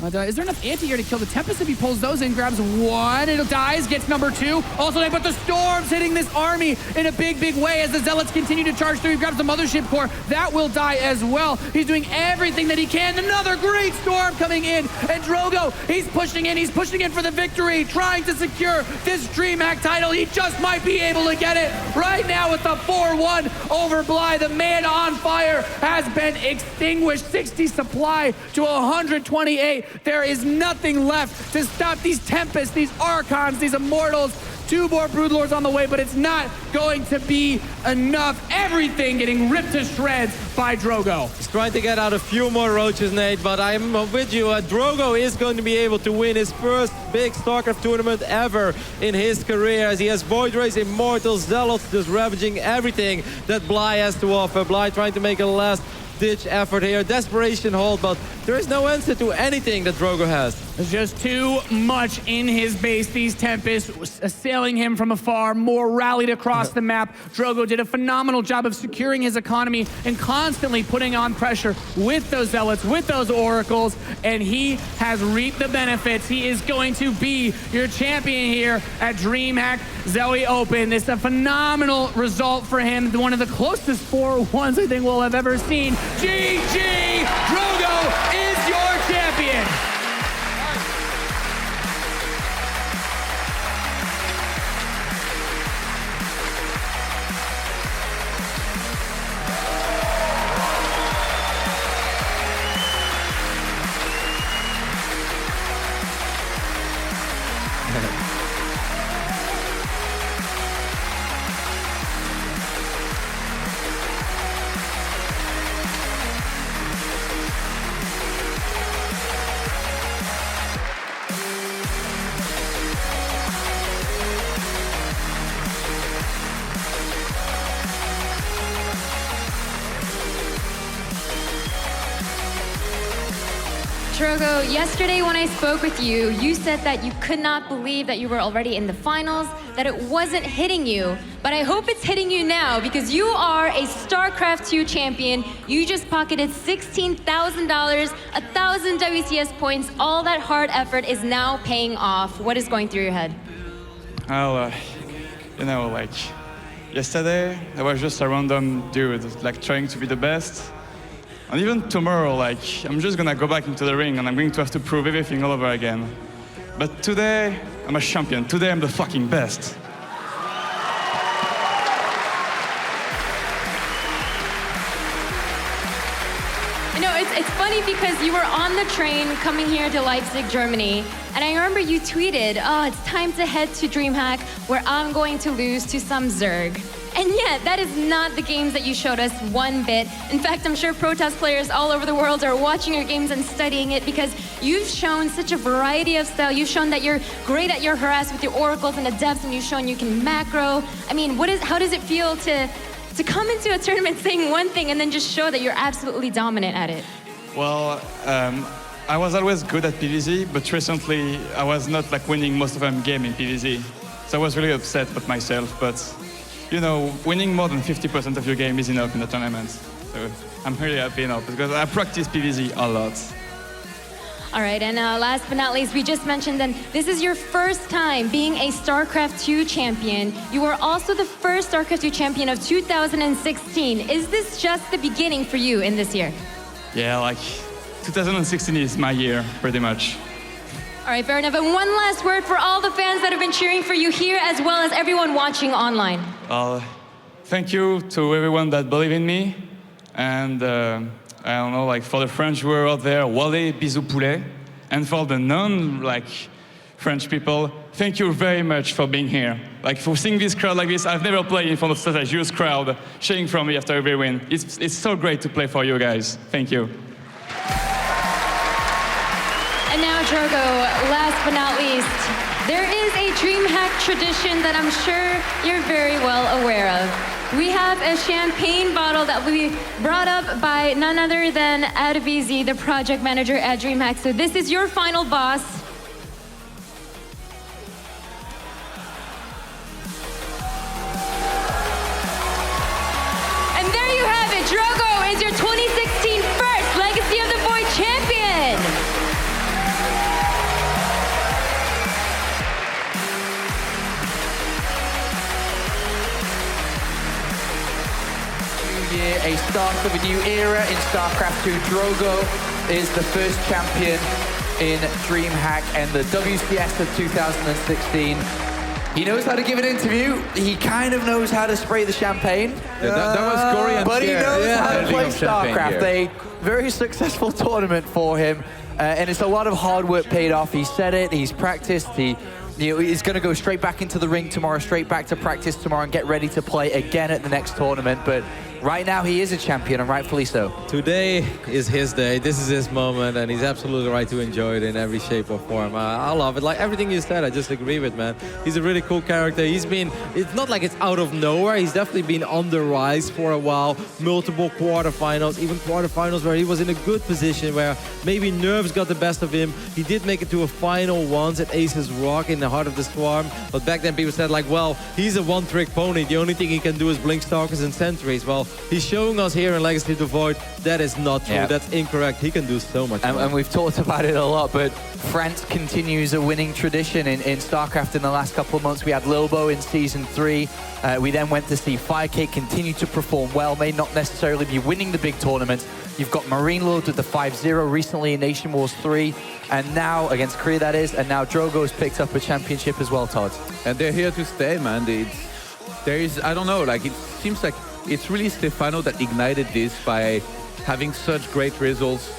Is there enough anti here to kill the Tempest? If he pulls those in, grabs one, it dies, gets number 2. Also, they put the Storms hitting this army in a big, big way as the Zealots continue to charge through. He grabs the Mothership Core. That will die as well. He's doing everything that he can. Another great Storm coming in. And Drogo, he's pushing in. He's pushing in for the victory, trying to secure this DreamHack title. He just might be able to get it right now with the 4-1 over Bly. The man on fire has been extinguished. 60 supply to 128. There is nothing left to stop these Tempests, these Archons, these Immortals. 2 more Broodlords on the way, but it's not going to be enough. Everything getting ripped to shreds by Drogo. He's trying to get out a few more Roaches, Nate, but I'm with you. Drogo is going to be able to win his first big StarCraft tournament ever in his career, as he has Void Rays, Immortals, Zealots, just ravaging everything that Bly has to offer. Bly trying to make a last-ditch effort here. Desperation hold, but there is no answer to anything that Drogo has. There's just too much in his base. These Tempests assailing him from afar, more rallied across the map. Drogo did a phenomenal job of securing his economy and constantly putting on pressure with those Zealots, with those Oracles, and he has reaped the benefits. He is going to be your champion here at DreamHack Zowie Open. It's a phenomenal result for him. One of the closest 4-1s I think we'll have ever seen. GG! Drogo is your champion! Drogo, yesterday when I spoke with you, you said that you could not believe that you were already in the finals, that it wasn't hitting you. But I hope it's hitting you now because you are a StarCraft 2 champion. You just pocketed $16,000, 1,000 WCS points. All that hard effort is now paying off. What is going through your head? Well, you know, like, yesterday, I was just a random dude, like, trying to be the best. And even tomorrow, like, I'm just gonna go back into the ring and I'm going to have to prove everything all over again. But today, I'm a champion. Today, I'm the fucking best. You know, it's funny because you were on the train coming here to Leipzig, Germany, and I remember you tweeted, oh, it's time to head to DreamHack where I'm going to lose to some Zerg. And yet, that is not the games that you showed us one bit. In fact, I'm sure Protoss players all over the world are watching your games and studying it because you've shown such a variety of style. You've shown that you're great at your harass with your oracles and adepts, and you've shown you can macro. I mean, how does it feel to come into a tournament saying one thing and then just show that you're absolutely dominant at it? Well, I was always good at PvZ, but recently I was not like winning most of them game in PvZ. So I was really upset about myself, but you know, winning more than 50% of your game is enough in a tournament. So I'm really happy now because I practice PvZ a lot. All right, and last but not least, we just mentioned that this is your first time being a StarCraft 2 champion. You were also the first StarCraft 2 champion of 2016. Is this just the beginning for you in this year? Yeah, like 2016 is my year, pretty much. All right, fair enough. And one last word for all the fans that have been cheering for you here as well as everyone watching online. Thank you to everyone that believe in me. And I don't know, like for the French who are out there, Wale, bisous poulet. And for the non-French people, thank you very much for being here. Like for seeing this crowd like this, I've never played in front of such a huge crowd cheering for me after every win. It's so great to play for you guys. Thank you. And now, Drogo, last but not least, there is a DreamHack tradition that I'm sure you're very well aware of. We have a champagne bottle that will be brought up by none other than PvZ, the project manager at DreamHack. So this is your final boss. And there you have it. Drogo is your 2016 first Legacy of the Void champion. A start of a new era in StarCraft 2. Drogo is the first champion in DreamHack and the WCS of 2016. He knows how to give an interview. He kind of knows how to spray the champagne. That was Korean. But he knows how to play Champagne StarCraft. A very successful tournament for him. And it's a lot of hard work paid off. He said it, he's practiced, he's going to go straight back into the ring tomorrow, straight back to practice tomorrow and get ready to play again at the next tournament. But right now, he is a champion, and rightfully so. Today is his day. This is his moment, and he's absolutely right to enjoy it in every shape or form. I love it. Like everything you said, I just agree with, man. He's a really cool character. It's not like it's out of nowhere. He's definitely been on the rise for a while. Multiple quarterfinals, even quarterfinals where he was in a good position, where maybe nerves got the best of him. He did make it to a final once at Aces Rock in the heart of the Swarm. But back then, people said, like, well, he's a one-trick pony. The only thing he can do is blink stalkers and sentries. Well, he's showing us here in Legacy of the Void that is not true. Yeah. That's incorrect. He can do so much more. And we've talked about it a lot, but France continues a winning tradition in StarCraft in the last couple of months. We had Lilbo in Season 3. We then went to see Firecake continue to perform well, may not necessarily be winning the big tournaments. You've got Marine Lord with the 5-0 recently in Nation Wars 3, and now, against Korea that is, and now Drogo's picked up a championship as well, Todd. And they're here to stay, man. I don't know, like, it seems like it's really Stefano that ignited this by having such great results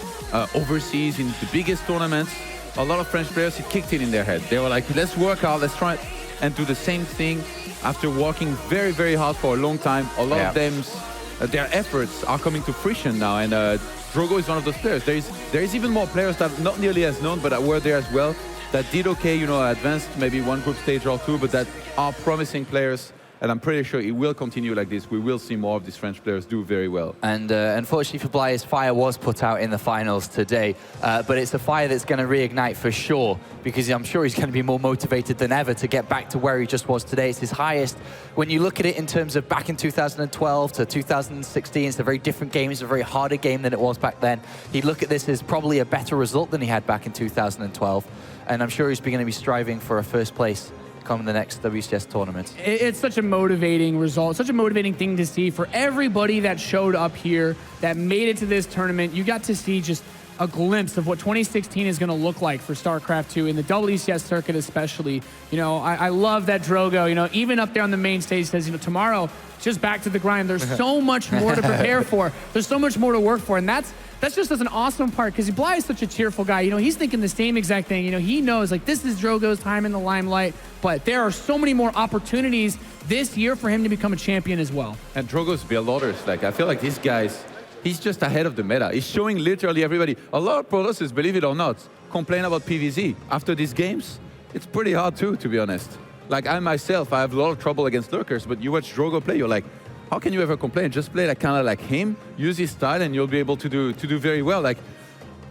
overseas in the biggest tournaments. a lot of French players, it kicked in their head. They were like, let's work hard, let's try and do the same thing after working very, very hard for a long time. A lot of them, their efforts are coming to fruition now, and Drogo is one of those players. There is even more players that are not nearly as known, but that were there as well, that did okay, you know, advanced maybe one group stage or two, but that are promising players. And I'm pretty sure it will continue like this. We will see more of these French players do very well. And unfortunately for Bly, his fire was put out in the finals today. But it's a fire that's going to reignite for sure, because I'm sure he's going to be more motivated than ever to get back to where he just was today. It's his highest. When you look at it in terms of back in 2012 to 2016, it's a very different game. It's a very harder game than it was back then. He'd look at this as probably a better result than he had back in 2012. And I'm sure he's going to be striving for a first place come the next WCS tournament. It's such a motivating result, such a motivating thing to see for everybody that showed up here, that made it to this tournament. You got to see just a glimpse of what 2016 is going to look like for StarCraft 2 in the WCS circuit especially. You know, I love that Drogo, you know, even up there on the main stage says, you know, tomorrow, just back to the grind. There's so much more to prepare for. There's so much more to work for. And that's just an awesome part, because Bly is such a cheerful guy. You know, he's thinking the same exact thing. You know, he knows, like, this is Drogo's time in the limelight, but there are so many more opportunities this year for him to become a champion as well. And Drogo's build orders, like, I feel like these guys, he's just ahead of the meta. He's showing literally everybody. A lot of Protosses, believe it or not, complain about PvZ. After these games, it's pretty hard too, to be honest. Like, I myself, I have a lot of trouble against lurkers, but you watch Drogo play, you're like, how can you ever complain? Just play like kind of like him, use his style, and you'll be able to do very well. Like,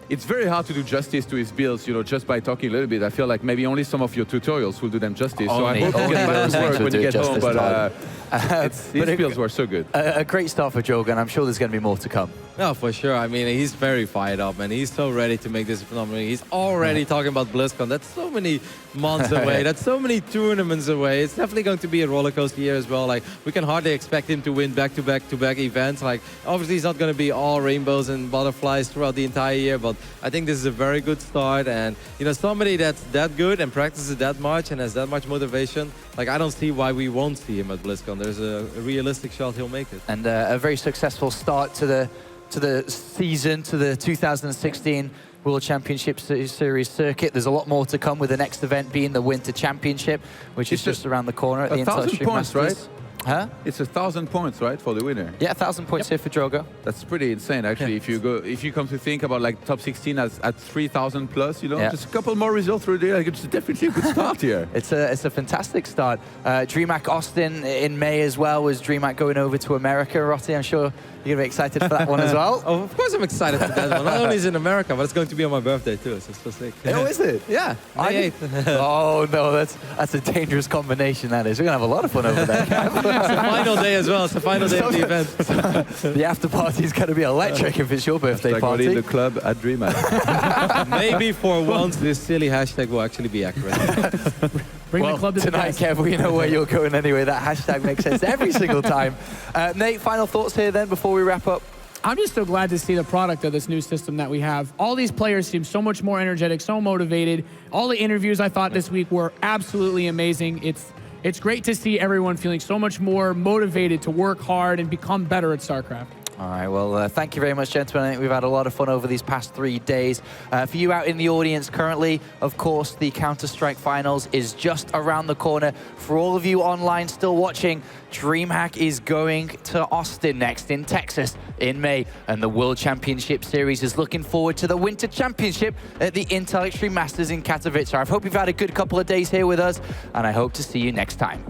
it's very hard to do justice to his builds, you know, just by talking a little bit. I feel like maybe only some of your tutorials will do them justice. So I hope you get back to work when you get home. But his builds were so good. A great start for Drogo, and I'm sure there's going to be more to come. No, for sure. I mean, he's very fired up, and he's so ready to make this phenomenal. He's already talking about BlizzCon. That's so many months away. That's so many tournaments away. It's definitely going to be a roller coaster year as well. Like, we can hardly expect him to win back-to-back events. Like, obviously, it's not going to be all rainbows and butterflies throughout the entire year, but I think this is a very good start. And, you know, somebody that's that good and practices that much and has that much motivation, like, I don't see why we won't see him at BlizzCon. There's a realistic shot he'll make it. And a very successful start to the season, to the 2016 World Championship Series circuit. There's a lot more to come, with the next event being the Winter Championship, which is just around the corner at the 1,000 points, right? Huh? It's 1,000 points, right, for the winner? Yeah, 1,000 points here for Drogo. That's pretty insane, actually. If you come to think about like top 16 at 3,000 plus, you know, just a couple more results through there, like, it's definitely a good start here. It's a fantastic start. DreamHack Austin in May as well. Was DreamHack going over to America, Rotti? I'm sure you're going to be excited for that one as well. Oh, of course I'm excited for that one. Not only is it in America, but it's going to be on my birthday too, so it's so sick. Oh, is it? Yeah, May 8th. Oh, no, that's a dangerous combination, that is. We're going to have a lot of fun over there. It's the final day as well. It's the final day of the event. The after party is going to be electric if it's your birthday party. In the club at DreamHack. Maybe for once this silly hashtag will actually be accurate. Bring the club to tonight, Kev, we know where you're going anyway. That hashtag makes sense every single time. Nate, final thoughts here then before we wrap up? I'm just so glad to see the product of this new system that we have. All these players seem so much more energetic, so motivated. All the interviews I thought this week were absolutely amazing. It's great to see everyone feeling so much more motivated to work hard and become better at StarCraft. All right, well, thank you very much, gentlemen. I think we've had a lot of fun over these past 3 days. For you out in the audience currently, of course, the Counter-Strike Finals is just around the corner. For all of you online still watching, DreamHack is going to Austin next in Texas in May, and the World Championship Series is looking forward to the Winter Championship at the Intel Extreme Masters in Katowice. I hope you've had a good couple of days here with us, and I hope to see you next time.